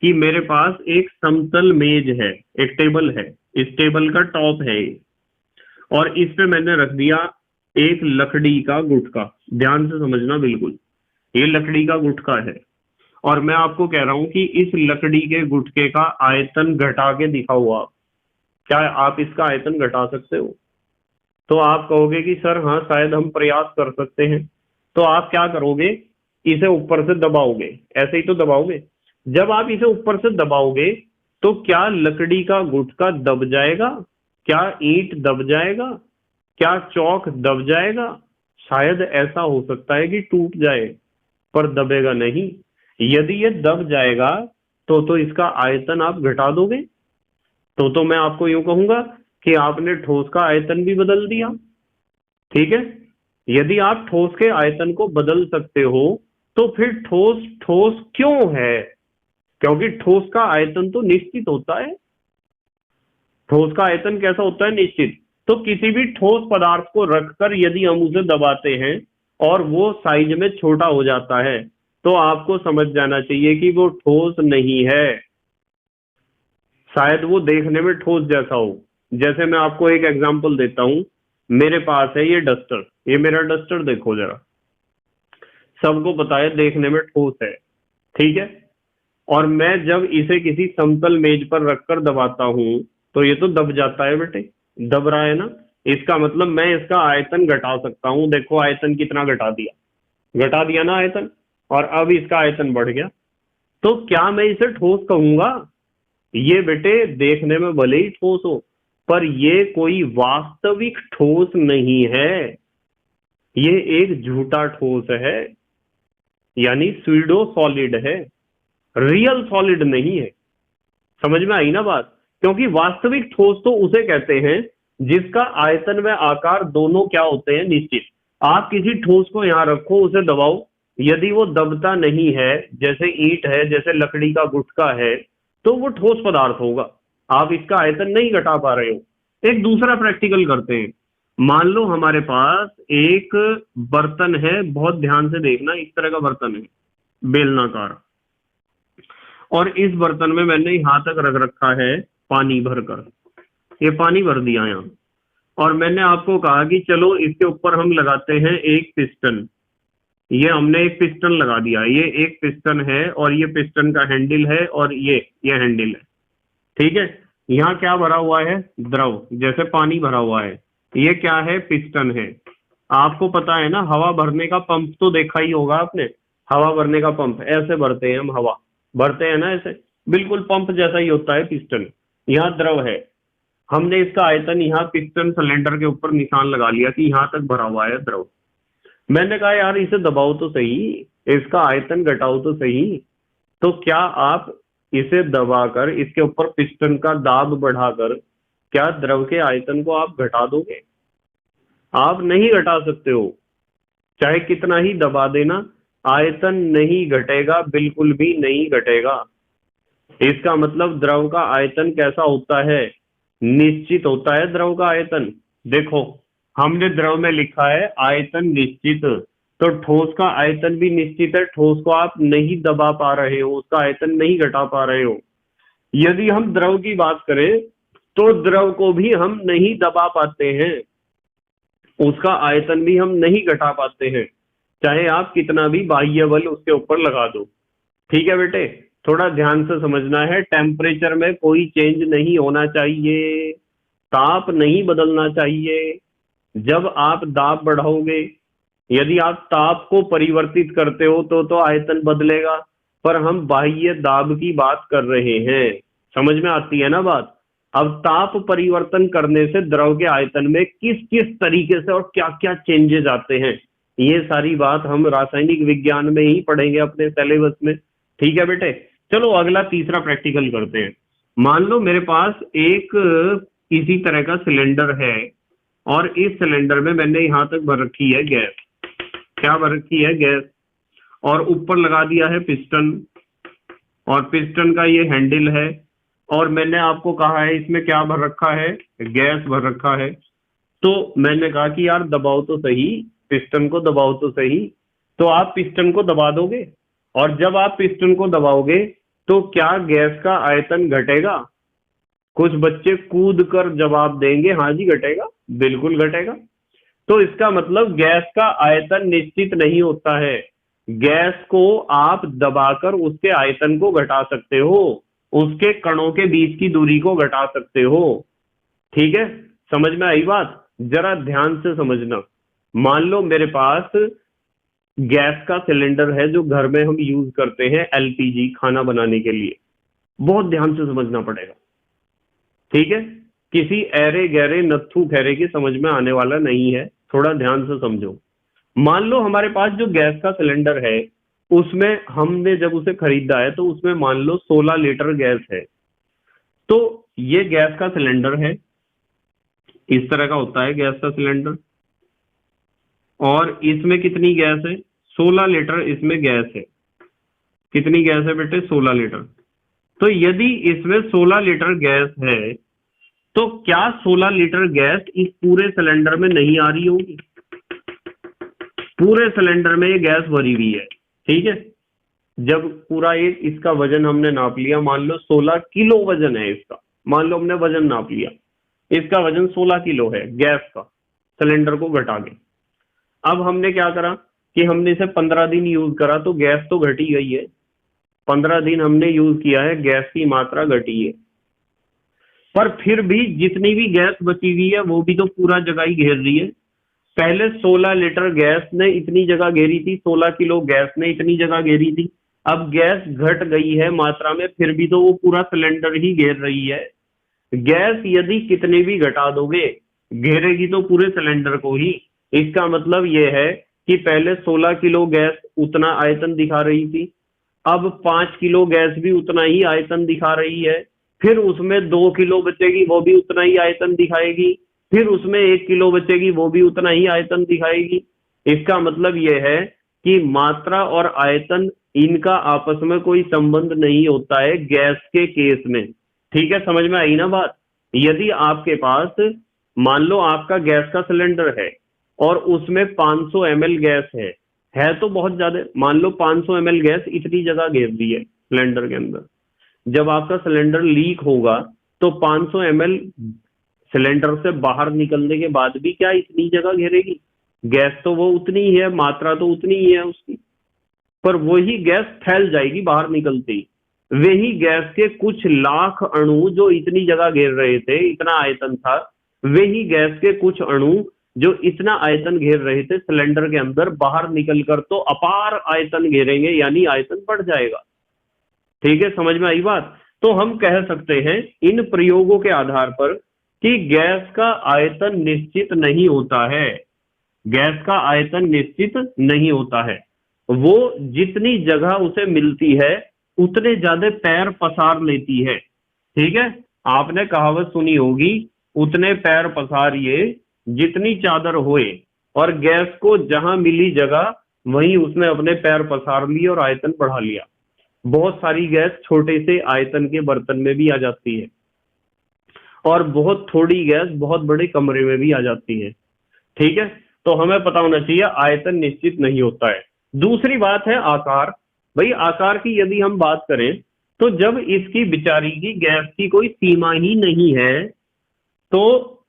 कि मेरे पास एक समतल मेज है, एक टेबल है, इस टेबल का टॉप है ये, और इस पे मैंने रख दिया एक लकड़ी का गुटका। ध्यान से समझना बिल्कुल, ये लकड़ी का गुटका है, और मैं आपको कह रहा हूं कि इस लकड़ी के गुटके का आयतन घटा के दिखाओ आप। क्या आप इसका आयतन घटा सकते हो? तो आप कहोगे कि सर हाँ शायद हम प्रयास कर सकते हैं। तो आप क्या करोगे, इसे ऊपर से दबाओगे, ऐसे ही तो दबाओगे। जब आप इसे ऊपर से दबाओगे तो क्या लकड़ी का गुटका दब जाएगा? क्या ईंट दब जाएगा? क्या चौक दब जाएगा? शायद ऐसा हो सकता है कि टूट जाए, पर दबेगा नहीं। यदि ये दब जाएगा तो इसका आयतन आप घटा दोगे। तो मैं आपको यूं कहूंगा कि आपने ठोस का आयतन भी बदल दिया। ठीक है। यदि आप ठोस के आयतन को बदल सकते हो तो फिर ठोस ठोस क्यों है? क्योंकि ठोस का आयतन तो निश्चित होता है। ठोस का आयतन कैसा होता है? निश्चित। तो किसी भी ठोस पदार्थ को रखकर यदि हम उसे दबाते हैं और वो साइज में छोटा हो जाता है तो आपको समझ जाना चाहिए कि वो ठोस नहीं है। शायद वो देखने में ठोस जैसा हो। जैसे मैं आपको एक एग्जांपल देता हूं। मेरे पास है ये डस्टर, ये मेरा डस्टर देखो जरा, सबको पता है देखने में ठोस है। ठीक है। और मैं जब इसे किसी समतल मेज पर रखकर दबाता हूं तो ये तो दब जाता है बेटे, दब रहा है ना। इसका मतलब मैं इसका आयतन घटा सकता हूं। देखो आयतन कितना घटा दिया, घटा दिया ना आयतन, और अब इसका आयतन बढ़ गया। तो क्या मैं इसे ठोस कहूंगा? ये बेटे देखने में भले ही ठोस हो, पर ये कोई वास्तविक ठोस नहीं है, ये एक झूठा ठोस है, यानी स्यूडो सॉलिड है, रियल सॉलिड नहीं है। समझ में आई ना बात? क्योंकि वास्तविक ठोस तो उसे कहते हैं जिसका आयतन व आकार दोनों क्या होते हैं? निश्चित। आप किसी ठोस को यहां रखो, उसे दबाओ, यदि वो दबता नहीं है, जैसे ईंट है, जैसे लकड़ी का गुटका है, तो वो ठोस पदार्थ होगा। आप इसका आयतन नहीं घटा पा रहे हो। एक दूसरा प्रैक्टिकल करते हैं। मान लो हमारे पास एक बर्तन है, बहुत ध्यान से देखना, इस तरह का बर्तन है, बेलनाकार, और इस बर्तन में मैंने यहां तक रख रखा है पानी भरकर। ये पानी भर दिया यहाँ, और मैंने आपको कहा कि चलो इसके ऊपर हम लगाते हैं एक पिस्टन। ये हमने एक पिस्टन लगा दिया, ये एक पिस्टन है, और ये पिस्टन का हैंडल है, और ये हैंडल है। ठीक है। यहाँ क्या भरा हुआ है? द्रव, जैसे पानी भरा हुआ है। ये क्या है? पिस्टन है। आपको पता है ना, हवा भरने का पंप तो देखा ही होगा आपने। हवा भरने का पंप ऐसे भरते हैं हम, हवा भरते हैं ना ऐसे, बिल्कुल पंप जैसा ही होता है पिस्टन। यहाँ द्रव है, हमने इसका आयतन यहाँ पिस्टन सिलेंडर के ऊपर निशान लगा लिया कि यहाँ तक भरा हुआ है द्रव। मैंने कहा यार इसे दबाओ तो सही, इसका आयतन घटाओ तो सही। तो क्या आप इसे दबाकर, इसके ऊपर पिस्टन का दाब बढ़ाकर, क्या द्रव के आयतन को आप घटा दोगे? आप नहीं घटा सकते हो। चाहे कितना ही दबा देना, आयतन नहीं घटेगा, बिल्कुल भी नहीं घटेगा। इसका मतलब द्रव का आयतन कैसा होता है? निश्चित होता है द्रव का आयतन। देखो हमने द्रव में लिखा है आयतन निश्चित, तो ठोस का आयतन भी निश्चित है। ठोस को आप नहीं दबा पा रहे हो, उसका आयतन नहीं घटा पा रहे हो। यदि हम द्रव की बात करें तो द्रव को भी हम नहीं दबा पाते हैं, उसका आयतन भी हम नहीं घटा पाते हैं, चाहे आप कितना भी बाह्य बल उसके ऊपर लगा दो। ठीक है बेटे, थोड़ा ध्यान से समझना है। टेम्परेचर में कोई चेंज नहीं होना चाहिए, ताप नहीं बदलना चाहिए। जब आप दाब बढ़ाओगे, यदि आप ताप को परिवर्तित करते हो तो आयतन बदलेगा, पर हम बाह्य दाब की बात कर रहे हैं। समझ में आती है ना बात? अब ताप परिवर्तन करने से द्रव के आयतन में किस किस तरीके से और क्या क्या चेंजेस आते हैं, ये सारी बात हम रासायनिक विज्ञान में ही पढ़ेंगे अपने सिलेबस में। ठीक है बेटे, चलो अगला तीसरा प्रैक्टिकल करते हैं। मान लो मेरे पास एक इसी तरह का सिलेंडर है और इस सिलेंडर में मैंने यहां तक भर रखी है गैस। क्या भर रखी है? गैस। और ऊपर लगा दिया है पिस्टन, और पिस्टन का ये हैंडल है, और मैंने आपको कहा है इसमें क्या भर रखा है? गैस भर रखा है। तो मैंने कहा कि यार दबाओ तो सही, पिस्टन को दबाओ तो सही। तो आप पिस्टन को दबा दोगे, और जब आप पिस्टन को दबाओगे तो क्या गैस का आयतन घटेगा? कुछ बच्चे कूद कर जवाब देंगे हाँ जी घटेगा, बिल्कुल घटेगा। तो इसका मतलब गैस का आयतन निश्चित नहीं होता है। गैस को आप दबाकर उसके आयतन को घटा सकते हो, उसके कणों के बीच की दूरी को घटा सकते हो। ठीक है, समझ में आई बात? जरा ध्यान से समझना। मान लो मेरे पास गैस का सिलेंडर है जो घर में हम यूज करते हैं एलपीजी खाना बनाने के लिए। बहुत ध्यान से समझना पड़ेगा, ठीक है? किसी ऐरे गहरे नत्थू खैरे की समझ में आने वाला नहीं है, थोड़ा ध्यान से समझो। मान लो हमारे पास जो गैस का सिलेंडर है उसमें हमने जब उसे खरीदा है तो उसमें मान लो 16 लीटर गैस है। तो ये गैस का सिलेंडर है, इस तरह का होता है गैस का सिलेंडर, और इसमें कितनी गैस है? 16 लीटर इसमें गैस है। कितनी गैस है बेटे? 16 लीटर। तो यदि इसमें 16 लीटर गैस है तो क्या 16 लीटर गैस इस पूरे सिलेंडर में नहीं आ रही होगी? पूरे सिलेंडर में ये गैस भरी हुई है, ठीक है? जब पूरा एक इसका वजन हमने नाप लिया, मान लो 16 किलो वजन है इसका, मान लो हमने वजन नाप लिया, इसका वजन 16 किलो है गैस का, सिलेंडर को घटा के। अब हमने क्या करा कि हमने इसे 15 दिन यूज करा तो गैस तो घटी गई है। 15 दिन हमने यूज किया है, गैस की मात्रा घटी है, पर फिर भी जितनी भी गैस बची हुई है वो भी तो पूरा जगह ही घेर रही है। पहले 16 लीटर गैस ने इतनी जगह घेरी थी, 16 किलो गैस ने इतनी जगह घेरी थी। अब गैस घट गई है मात्रा में, फिर भी तो वो पूरा सिलेंडर ही घेर रही है। गैस यदि कितने भी घटा दोगे, घेरेगी तो पूरे सिलेंडर को ही। इसका मतलब यह है कि पहले 16 किलो गैस उतना आयतन दिखा रही थी, अब 5 किलो गैस भी उतना ही आयतन दिखा रही है, फिर उसमें 2 किलो बचेगी वो भी उतना ही आयतन दिखाएगी, फिर उसमें 1 किलो बचेगी वो भी उतना ही आयतन दिखाएगी। इसका मतलब यह है कि मात्रा और आयतन इनका आपस में कोई संबंध नहीं होता है गैस के केस में। ठीक है, समझ में आई ना बात? यदि आपके पास मान लो आपका गैस का सिलेंडर है और उसमें 500 ml गैस है तो बहुत ज्यादा, मान लो 500 ml गैस इतनी जगह घेर दी है सिलेंडर के अंदर। जब आपका सिलेंडर लीक होगा तो 500 ml सिलेंडर से बाहर निकलने के बाद भी क्या इतनी जगह घेरेगी? गैस तो वो उतनी ही है, मात्रा तो उतनी ही है उसकी, पर वही गैस फैल जाएगी बाहर निकलते ही। वही गैस के कुछ लाख अणु जो इतनी जगह घेर रहे थे, इतना आयतन था, वही गैस के कुछ अणु जो इतना आयतन घेर रहे थे सिलेंडर के अंदर, बाहर निकलकर तो अपार आयतन घेरेंगे, यानी आयतन बढ़ जाएगा। ठीक है, समझ में आई बात? तो हम कह सकते हैं इन प्रयोगों के आधार पर कि गैस का आयतन निश्चित नहीं होता है। गैस का आयतन निश्चित नहीं होता है, वो जितनी जगह उसे मिलती है उतने ज्यादा पैर पसार लेती है। ठीक है, आपने कहावत सुनी होगी, उतने पैर पसारिए जितनी चादर होए, और गैस को जहां मिली जगह वहीं उसने अपने पैर पसार लिए और आयतन बढ़ा लिया। बहुत सारी गैस छोटे से आयतन के बर्तन में भी आ जाती है, और बहुत थोड़ी गैस बहुत बड़े कमरे में भी आ जाती है। ठीक है, तो हमें पता होना चाहिए आयतन निश्चित नहीं होता है। दूसरी बात है आकार। भाई आकार की यदि हम बात करें तो जब इसकी बिचारी की गैस की कोई सीमा ही नहीं है, तो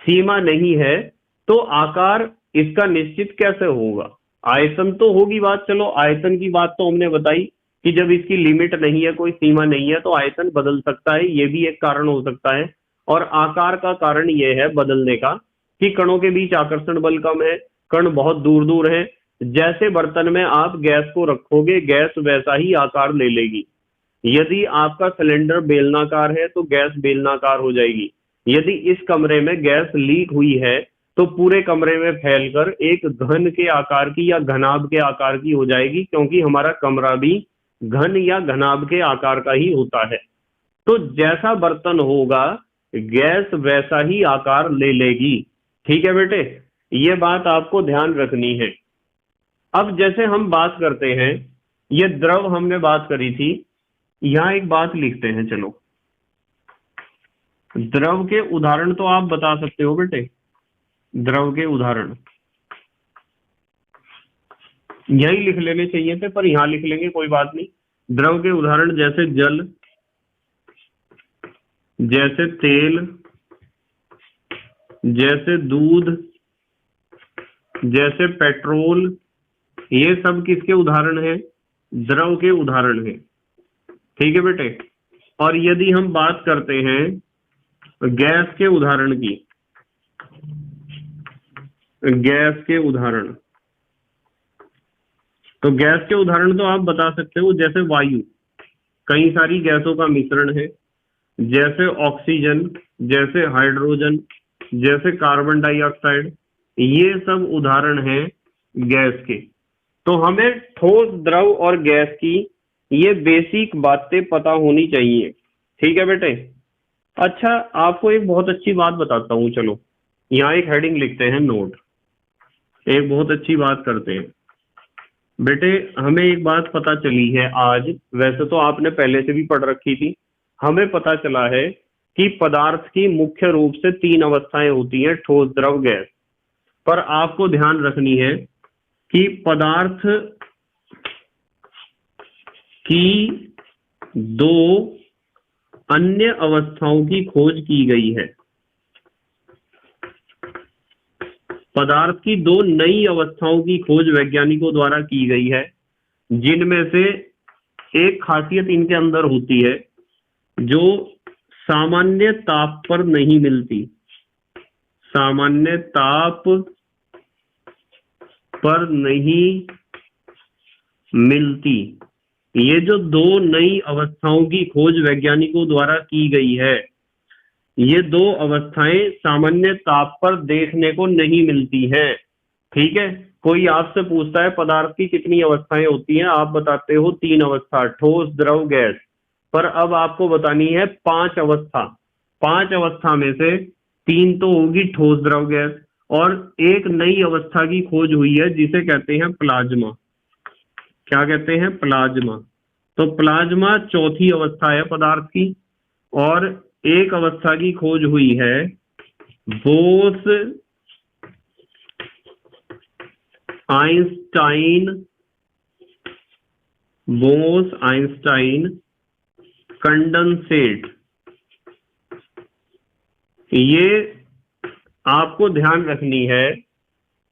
सीमा नहीं है तो आकार इसका निश्चित कैसे होगा? आयतन तो होगी बात, चलो आयतन की बात तो हमने बताई कि जब इसकी लिमिट नहीं है, कोई सीमा नहीं है, तो आयतन बदल सकता है, ये भी एक कारण हो सकता है। और आकार का कारण यह है बदलने का कि कणों के बीच आकर्षण बल कम है, कण बहुत दूर दूर है। जैसे बर्तन में आप गैस को रखोगे, गैस वैसा ही आकार ले लेगी। यदि आपका सिलेंडर बेलनाकार है तो गैस बेलनाकार हो जाएगी। यदि इस कमरे में गैस लीक हुई है तो पूरे कमरे में फैलकर एक घन के आकार की या घनाभ के आकार की हो जाएगी, क्योंकि हमारा कमरा भी घन या घनाभ के आकार का ही होता है। तो जैसा बर्तन होगा गैस वैसा ही आकार ले लेगी। ठीक है बेटे, ये बात आपको ध्यान रखनी है। अब जैसे हम बात करते हैं, ये द्रव हमने बात करी थी, यहां एक बात लिखते हैं। चलो, द्रव के उदाहरण तो आप बता सकते हो बेटे, द्रव के उदाहरण यही लिख लेने चाहिए थे, पर यहां लिख लेंगे, कोई बात नहीं। द्रव के उदाहरण जैसे जल, जैसे तेल, जैसे दूध, जैसे पेट्रोल, ये सब किसके उदाहरण हैं? द्रव के उदाहरण हैं। ठीक है बेटे, और यदि हम बात करते हैं गैस के उदाहरण की, गैस के उदाहरण, तो गैस के उदाहरण तो आप बता सकते हो, जैसे वायु, कई सारी गैसों का मिश्रण है, जैसे ऑक्सीजन, जैसे हाइड्रोजन, जैसे कार्बन डाइऑक्साइड, ये सब उदाहरण हैं गैस के। तो हमें ठोस, द्रव और गैस की ये बेसिक बातें पता होनी चाहिए। ठीक है बेटे। अच्छा, आपको एक बहुत अच्छी बात बताता हूं, चलो यहाँ एक हेडिंग लिखते हैं, नोट। एक बहुत अच्छी बात करते हैं बेटे। हमें एक बात पता चली है आज, वैसे तो आपने पहले से भी पढ़ रखी थी, हमें पता चला है कि पदार्थ की मुख्य रूप से 3 अवस्थाएं होती हैं, ठोस, द्रव, गैस। पर आपको ध्यान रखनी है कि पदार्थ की 2 अन्य अवस्थाओं की खोज की गई है। पदार्थ की 2 नई अवस्थाओं की खोज वैज्ञानिकों द्वारा की गई है, जिनमें से एक खासियत इनके अंदर होती है जो सामान्य ताप पर नहीं मिलती। सामान्य ताप पर नहीं मिलती। ये जो 2 नई अवस्थाओं की खोज वैज्ञानिकों द्वारा की गई है, ये 2 अवस्थाएं सामान्य ताप पर देखने को नहीं मिलती हैं। ठीक है, कोई आपसे पूछता है पदार्थ की कितनी अवस्थाएं होती हैं, आप बताते हो 3 अवस्था, ठोस, द्रव, गैस। पर अब आपको बतानी है 5 अवस्था। 5 अवस्था में से 3 तो होगी ठोस, द्रव, गैस, और एक नई अवस्था की खोज हुई है जिसे कहते हैं प्लाज्मा। क्या कहते हैं? प्लाज्मा। तो प्लाज्मा चौथी अवस्था है पदार्थ की। और एक अवस्था की खोज हुई है Bose Einstein, Bose Einstein condensate. ये आपको ध्यान रखनी है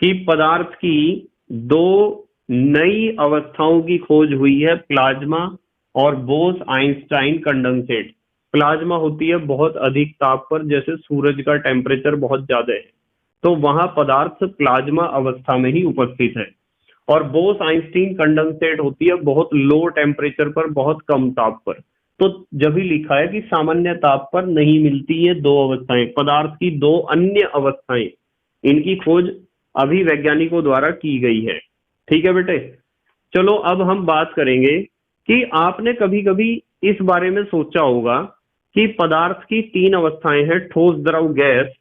कि पदार्थ की 2 नई अवस्थाओं की खोज हुई है, प्लाज्मा और बोस आइंस्टाइन कंडेंसेट। प्लाज्मा होती है बहुत अधिक ताप पर, जैसे सूरज का टेम्परेचर बहुत ज्यादा है तो वहां पदार्थ प्लाज्मा अवस्था में ही उपस्थित है। और बोस आइंस्टाइन कंडेंसेट होती है बहुत लो टेम्परेचर पर, बहुत कम ताप पर। तो जब ही लिखा है कि सामान्य ताप पर नहीं मिलती ये 2 अवस्थाएं, पदार्थ की 2 अन्य अवस्थाएं, इनकी खोज अभी वैज्ञानिकों द्वारा की गई है। ठीक है बेटे, चलो अब हम बात करेंगे कि आपने कभी कभी इस बारे में सोचा होगा कि पदार्थ की 3 अवस्थाएं हैं, ठोस, द्रव, गैस,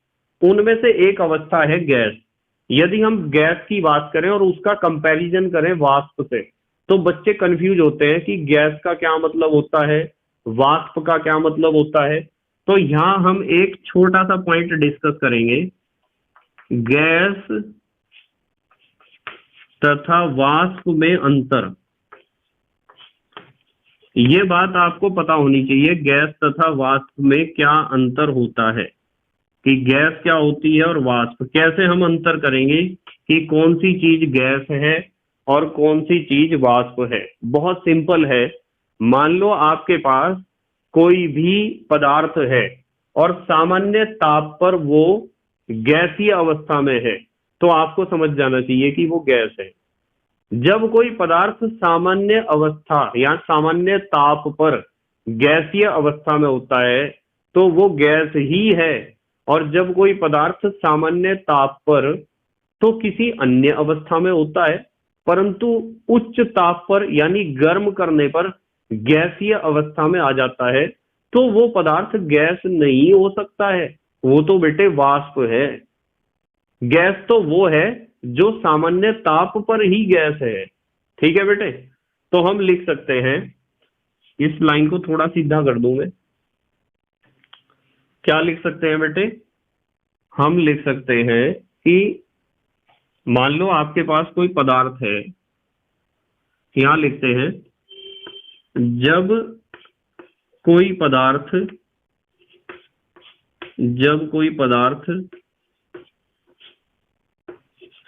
उनमें से एक अवस्था है गैस। यदि हम गैस की बात करें और उसका कंपैरिजन करें वाष्प से, तो बच्चे कंफ्यूज होते हैं कि गैस का क्या मतलब होता है, वाष्प का क्या मतलब होता है। तो यहां हम एक छोटा सा पॉइंट डिस्कस करेंगे, गैस तथा वाष्प में अंतर। ये बात आपको पता होनी चाहिए, गैस तथा वाष्प में क्या अंतर होता है, कि गैस क्या होती है और वाष्प। कैसे हम अंतर करेंगे कि कौन सी चीज गैस है और कौन सी चीज वाष्प है? बहुत सिंपल है। मान लो आपके पास कोई भी पदार्थ है और सामान्य ताप पर वो गैसीय अवस्था में है, तो आपको समझ जाना चाहिए कि वो गैस है। जब कोई पदार्थ सामान्य अवस्था या सामान्य ताप पर गैसीय अवस्था में होता है तो वो गैस ही है। और जब कोई पदार्थ सामान्य ताप पर तो किसी अन्य अवस्था में होता है, परंतु उच्च ताप पर यानी गर्म करने पर गैसीय अवस्था में आ जाता है, तो वो पदार्थ गैस नहीं हो सकता है, वो तो बेटे वाष्प है। गैस तो वो है जो सामान्य ताप पर ही गैस है। ठीक है बेटे, तो हम लिख सकते हैं, इस लाइन को थोड़ा सीधा कर दूं मैं। क्या लिख सकते हैं बेटे? हम लिख सकते हैं कि मान लो आपके पास कोई पदार्थ है, यहां लिखते हैं, जब कोई पदार्थ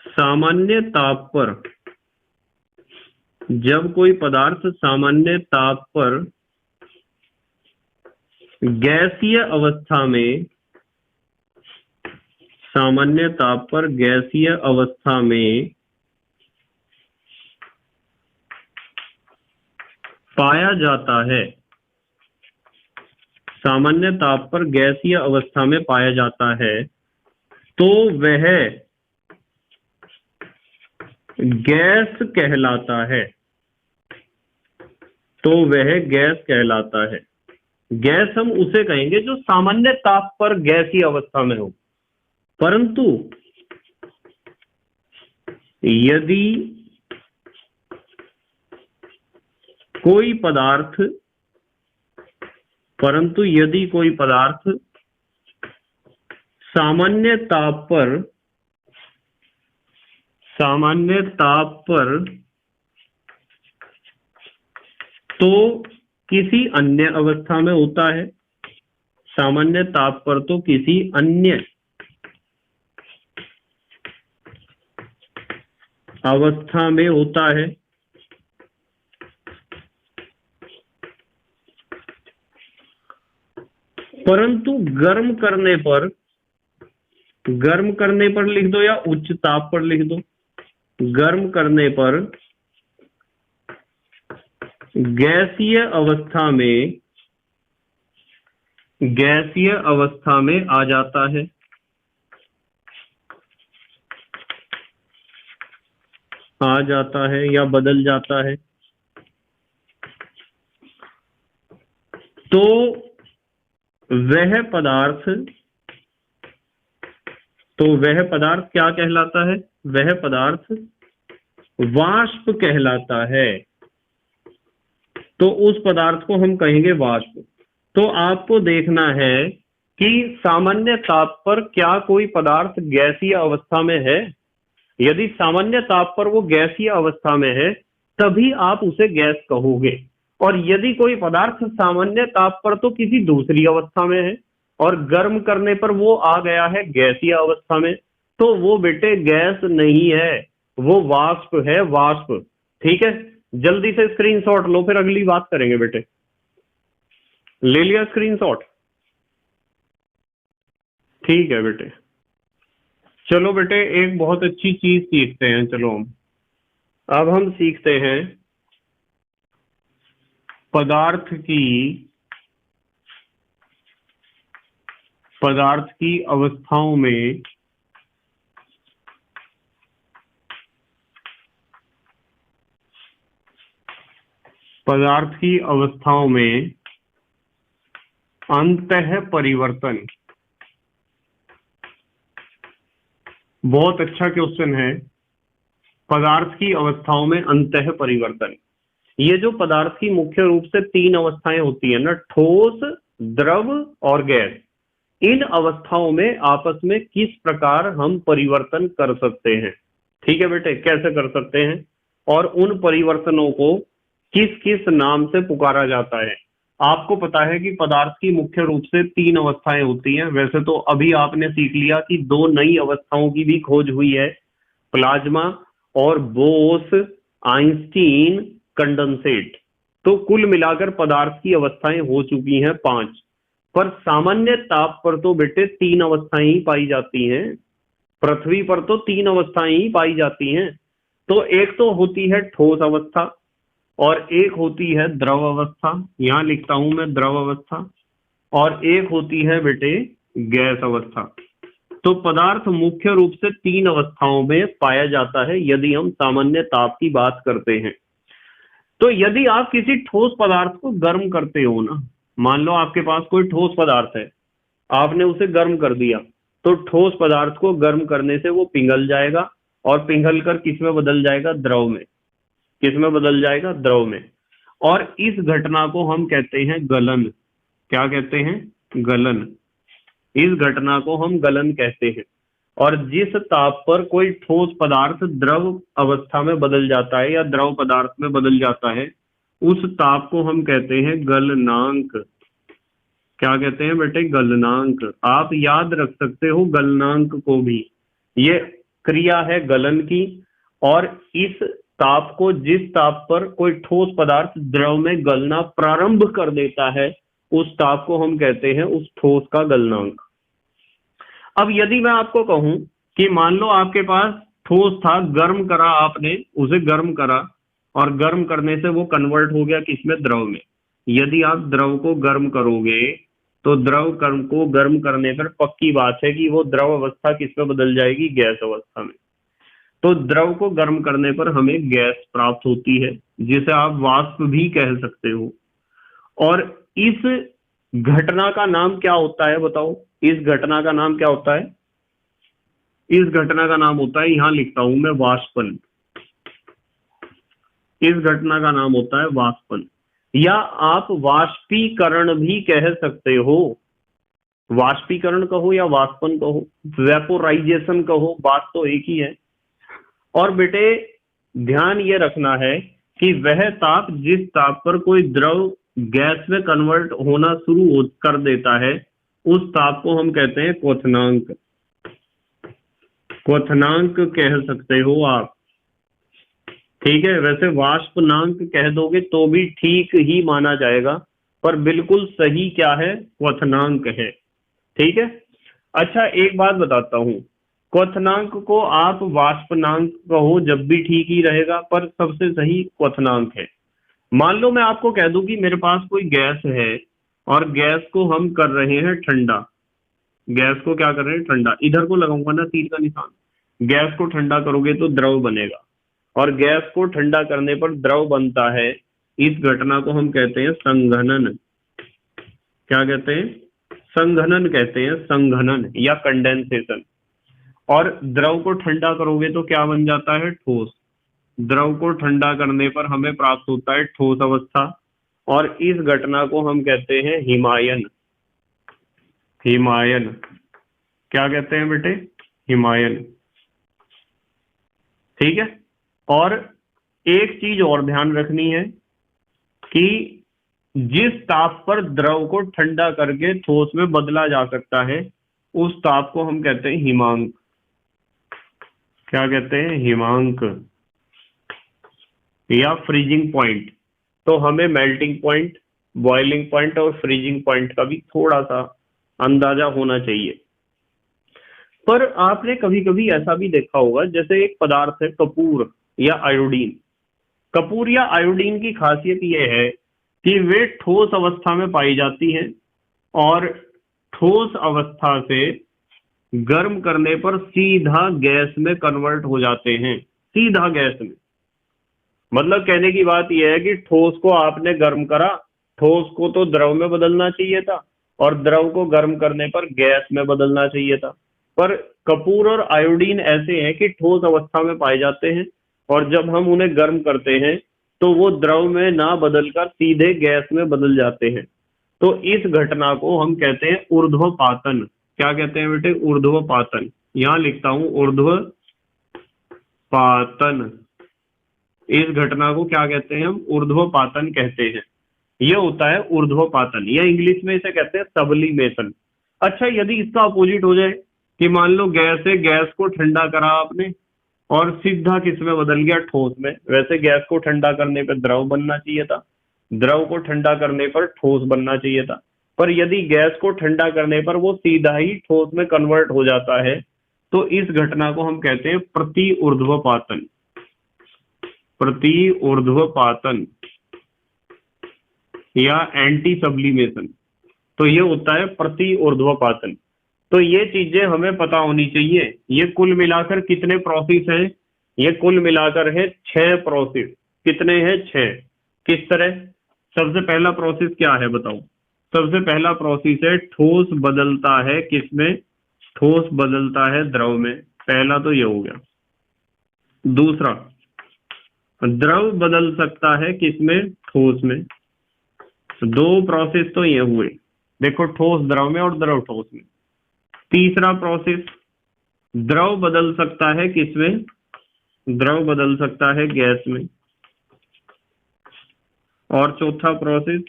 सामान्य ताप पर, जब कोई पदार्थ सामान्य ताप पर गैसीय अवस्था में, सामान्य ताप पर गैसीय अवस्था में पाया जाता है, सामान्य ताप पर गैसीय अवस्था में पाया जाता है, तो वह गैस कहलाता है, तो वह गैस कहलाता है। गैस हम उसे कहेंगे जो सामान्य ताप पर गैसीय अवस्था में हो। परंतु यदि कोई पदार्थ सामान्य ताप पर तो किसी अन्य अवस्था में होता है, सामान्य ताप पर तो किसी अन्य अवस्था में होता है, परंतु गर्म करने पर लिख दो या उच्च ताप पर लिख दो, गर्म करने पर गैसीय अवस्था में आ जाता है। या बदल जाता है। तो वह पदार्थ क्या कहलाता है? वह पदार्थ वाष्प कहलाता है। तो उस पदार्थ को हम कहेंगे वाष्प। तो आपको देखना है कि सामान्य ताप पर क्या कोई पदार्थ गैसीय अवस्था में है। यदि सामान्य ताप पर वो गैसीय अवस्था में है तभी आप उसे गैस कहोगे। और यदि कोई पदार्थ सामान्य ताप पर तो किसी दूसरी अवस्था में है और गर्म करने पर वो आ गया है गैसीय अवस्था में, तो वो बेटे गैस नहीं है, वो वाष्प है, वाष्प। ठीक है, जल्दी से स्क्रीनशॉट लो, फिर अगली बात करेंगे बेटे। ले लिया स्क्रीनशॉट? ठीक है बेटे। चलो बेटे, एक बहुत अच्छी चीज सीखते हैं। चलो अब हम सीखते हैं पदार्थ की अवस्थाओं में अंतः परिवर्तन। बहुत अच्छा क्वेश्चन है, पदार्थ की अवस्थाओं में अंतः परिवर्तन। ये जो पदार्थ की मुख्य रूप से तीन अवस्थाएं होती है ना, ठोस, द्रव और गैस, इन अवस्थाओं में आपस में किस प्रकार हम परिवर्तन कर सकते हैं। ठीक है बेटे, कैसे कर सकते हैं और उन परिवर्तनों को किस किस नाम से पुकारा जाता है। आपको पता है कि पदार्थ की मुख्य रूप से 3 अवस्थाएं होती हैं। वैसे तो अभी आपने सीख लिया कि 2 नई अवस्थाओं की भी खोज हुई है, प्लाज्मा और बोस आइंस्टीन कंडेंसेट। तो कुल मिलाकर पदार्थ की अवस्थाएं हो चुकी हैं 5। पर सामान्य ताप पर तो बेटे 3 अवस्थाएं ही पाई जाती हैं। पृथ्वी पर तो 3 अवस्थाएं ही पाई जाती हैं। तो एक तो होती है ठोस अवस्था और एक होती है द्रव अवस्था, यहां लिखता हूं मैं द्रव अवस्था, और एक होती है बेटे गैस अवस्था। तो पदार्थ मुख्य रूप से 3 अवस्थाओं में पाया जाता है यदि हम सामान्य ताप की बात करते हैं। तो यदि आप किसी ठोस पदार्थ को गर्म करते हो ना, मान लो आपके पास कोई ठोस पदार्थ है, आपने उसे गर्म कर दिया, तो ठोस पदार्थ को गर्म करने से वो पिघल जाएगा और पिघल कर किस में बदल जाएगा, द्रव में। किस में बदल जाएगा, द्रव में। और इस घटना को हम कहते हैं गलन। क्या कहते हैं, गलन। इस घटना को हम गलन कहते हैं। और जिस ताप पर कोई ठोस पदार्थ द्रव अवस्था में बदल जाता है या द्रव पदार्थ में बदल जाता है, उस ताप को हम कहते हैं गलनांक। क्या कहते हैं बेटे, गलनांक। आप याद रख सकते हो गलनांक को भी। ये क्रिया है गलन की, और इस ताप को, जिस ताप पर कोई ठोस पदार्थ द्रव में गलना प्रारंभ कर देता है, उस ताप को हम कहते हैं उस ठोस का गलनांक। अब यदि मैं आपको कहूं कि मान लो आपके पास ठोस था, गर्म करा आपने उसे, गर्म करा और गर्म करने से वो कन्वर्ट हो गया किसमें, द्रव में। यदि आप द्रव को गर्म करोगे तो द्रव को गर्म करने पर पक्की बात है कि वो द्रव अवस्था किसमें बदल जाएगी, गैस अवस्था में। तो द्रव को गर्म करने पर हमें गैस प्राप्त होती है, जिसे आप वाष्प भी कह सकते हो। और इस घटना का नाम क्या होता है, बताओ। इस घटना का नाम क्या होता है, इस घटना का नाम होता है, यहां लिखता हूं मैं, वाष्पन। इस घटना का नाम होता है वाष्पन, या आप वाष्पीकरण भी कह सकते हो। वाष्पीकरण कहो या वाष्पन कहो, वेपोराइजेशन कहो, बात तो एक ही है। और बेटे ध्यान ये रखना है कि वह ताप, जिस ताप पर कोई द्रव गैस में कन्वर्ट होना शुरू कर देता है, उस ताप को हम कहते हैं क्वथनांक। क्वथनांक कह सकते हो आप। ठीक है, वैसे वाष्पनांक कह दोगे तो भी ठीक ही माना जाएगा, पर बिल्कुल सही क्या है, क्वथनांक है। ठीक है। अच्छा एक बात बताता हूं, क्वथनांक को आप वाष्पनांक कहो जब भी ठीक ही रहेगा, पर सबसे सही क्वथनांक है। मान लो मैं आपको कह दूं कि मेरे पास कोई गैस है और गैस को हम कर रहे हैं ठंडा। गैस को क्या कर रहे हैं, ठंडा। इधर को लगाऊंगा ना तीर का निशान। गैस को ठंडा करोगे तो द्रव बनेगा, और गैस को ठंडा करने पर द्रव बनता है। इस घटना को हम कहते हैं संघनन। क्या कहते हैं, संघनन कहते हैं, संघनन या कंडेंसेशन। और द्रव को ठंडा करोगे तो क्या बन जाता है, ठोस। द्रव को ठंडा करने पर हमें प्राप्त होता है ठोस अवस्था, और इस घटना को हम कहते हैं हिमायन। हिमायन। क्या कहते हैं बेटे, हिमायन। ठीक है। और एक चीज और ध्यान रखनी है कि जिस ताप पर द्रव को ठंडा करके ठोस में बदला जा सकता है, उस ताप को हम कहते हैं हिमांक। क्या कहते हैं, हिमांक या फ्रीजिंग पॉइंट। तो हमें मेल्टिंग पॉइंट, बॉइलिंग पॉइंट और फ्रीजिंग पॉइंट का भी थोड़ा सा अंदाजा होना चाहिए। पर आपने कभी कभी ऐसा भी देखा होगा, जैसे एक पदार्थ है कपूर या आयोडीन। कपूर या आयोडीन की खासियत यह है कि वे ठोस अवस्था में पाई जाती हैं, और ठोस अवस्था से गर्म करने पर सीधा गैस में कन्वर्ट हो जाते हैं, सीधा गैस में। मतलब कहने की बात यह है कि ठोस को आपने गर्म करा, ठोस को तो द्रव में बदलना चाहिए था, और द्रव को गर्म करने पर गैस में बदलना चाहिए था। पर कपूर और आयोडीन ऐसे हैं कि ठोस अवस्था में पाए जाते हैं, और जब हम उन्हें गर्म करते हैं तो वो द्रव में ना बदलकर सीधे गैस में बदल जाते हैं। तो इस घटना को हम कहते हैं ऊर्ध्वपातन। क्या कहते हैं बेटे? ऊर्ध्वपातन। यहां लिखता हूं ऊर्ध्वपातन। इस घटना को क्या कहते हैं? हम ऊर्ध्वपातन कहते हैं। यह होता है ऊर्ध्वपातन, या इंग्लिश में इसे कहते हैं सब्लिमेशन। अच्छा, यदि इसका अपोजिट हो जाए कि मान लो गैस है, गैस को ठंडा करा आपने और सीधा किस में बदल गया? ठोस में। वैसे गैस को ठंडा करने पर द्रव बनना चाहिए था, द्रव को ठंडा करने पर ठोस बनना चाहिए था, पर यदि गैस को ठंडा करने पर वो सीधा ही ठोस में कन्वर्ट हो जाता है, तो इस घटना को हम कहते हैं प्रति ऊर्ध्वपातन। प्रति ऊर्ध्वपातन या एंटी सब्लिमेशन। तो ये होता है प्रति ऊर्ध्वपातन। तो ये चीजें हमें पता होनी चाहिए। ये कुल मिलाकर कितने प्रोसेस हैं? ये कुल मिलाकर है 6 प्रोसेस। कितने हैं? 6। किस तरह? सबसे पहला प्रोसेस क्या है बताओ? सबसे पहला प्रोसेस है ठोस बदलता है किसमें? ठोस बदलता है द्रव में। पहला तो ये हो गया। दूसरा, द्रव बदल सकता है किसमें? ठोस में। 2 प्रोसेस तो ये हुए, देखो, ठोस द्रव में और द्रव ठोस में। तीसरा प्रोसेस, द्रव बदल सकता है किसमें? द्रव बदल सकता है गैस में। और चौथा प्रोसेस,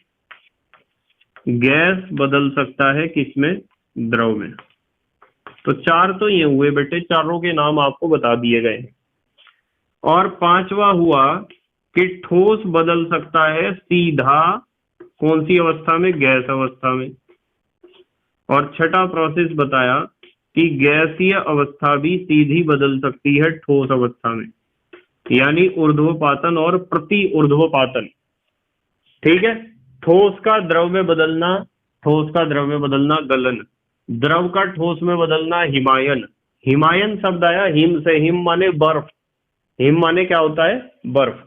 गैस बदल सकता है किसमें? द्रव में। तो 4 तो ये हुए बेटे, चारों के नाम आपको बता दिए गए हैं। और 5वां हुआ कि ठोस बदल सकता है सीधा कौन सी अवस्था में? गैस अवस्था में। और छठा प्रोसेस बताया कि गैसीय अवस्था भी सीधी बदल सकती है ठोस अवस्था में, यानी ऊर्ध्वपातन और प्रति ऊर्ध्वपातन। ठीक है। ठोस का द्रव में बदलना, ठोस का द्रव में बदलना गलन, द्रव का ठोस में बदलना हिमायन। हिमायन शब्द आया हिम से, हिम माने बर्फ, हिम माने क्या होता है? बर्फ।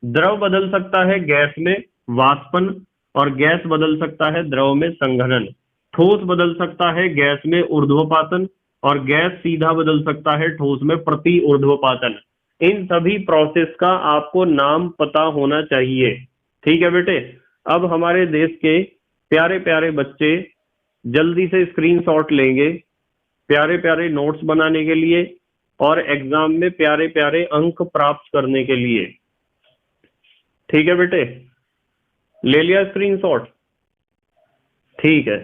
द्रव बदल सकता है गैस में, वाष्पन, और गैस बदल सकता है द्रव में, संघनन। ठोस बदल सकता है गैस में, ऊर्ध्वपातन, और गैस सीधा बदल सकता है ठोस में, प्रति ऊर्ध्वपातन। इन सभी प्रोसेस का आपको नाम पता होना चाहिए। ठीक है बेटे। अब हमारे देश के प्यारे प्यारे बच्चे जल्दी से स्क्रीनशॉट लेंगे प्यारे प्यारे नोट्स बनाने के लिए और एग्जाम में प्यारे प्यारे अंक प्राप्त करने के लिए। ठीक है बेटे, ले लिया स्क्रीनशॉट? ठीक है।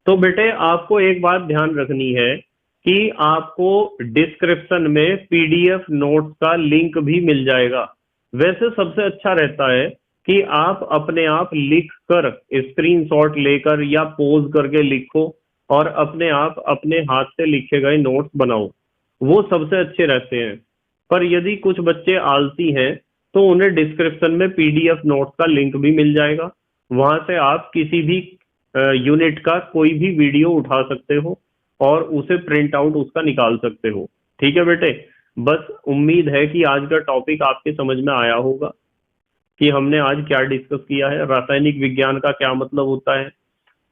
तो बेटे आपको एक बात ध्यान रखनी है कि आपको डिस्क्रिप्शन में पीडीएफ नोट्स का लिंक भी मिल जाएगा। वैसे सबसे अच्छा रहता है कि आप अपने आप लिख कर, स्क्रीनशॉट लेकर या पोज करके लिखो और अपने आप अपने हाथ से लिखे गए नोट्स बनाओ, वो सबसे अच्छे रहते हैं। पर यदि कुछ बच्चे आलसी हैं तो उन्हें डिस्क्रिप्शन में पीडीएफ नोट्स का लिंक भी मिल जाएगा, वहां से आप किसी भी यूनिट का कोई भी वीडियो उठा सकते हो और उसे प्रिंट आउट उसका निकाल सकते हो। ठीक है बेटे। बस उम्मीद है कि आज का टॉपिक आपके समझ में आया होगा कि हमने आज क्या डिस्कस किया है। रासायनिक विज्ञान का क्या मतलब होता है,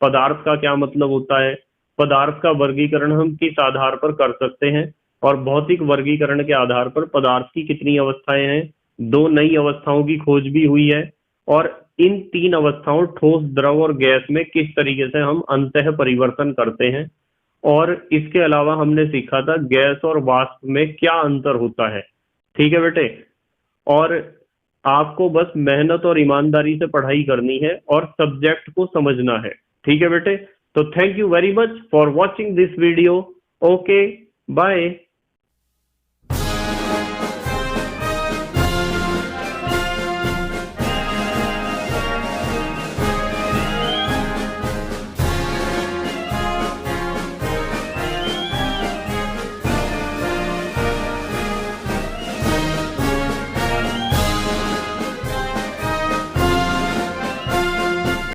पदार्थ का क्या मतलब होता है, पदार्थ का वर्गीकरण हम किस आधार पर कर सकते हैं, और भौतिक वर्गीकरण के आधार पर पदार्थ की कितनी अवस्थाएं हैं, 2 नई अवस्थाओं की खोज भी हुई है, और इन 3 अवस्थाओं ठोस, द्रव और गैस में किस तरीके से हम अंतः परिवर्तन करते हैं। और इसके अलावा हमने सीखा था गैस और वाष्प में क्या अंतर होता है। ठीक है बेटे। और आपको बस मेहनत और ईमानदारी से पढ़ाई करनी है और सब्जेक्ट को समझना है। ठीक है बेटे। तो thank you very much for watching this video. Okay, bye.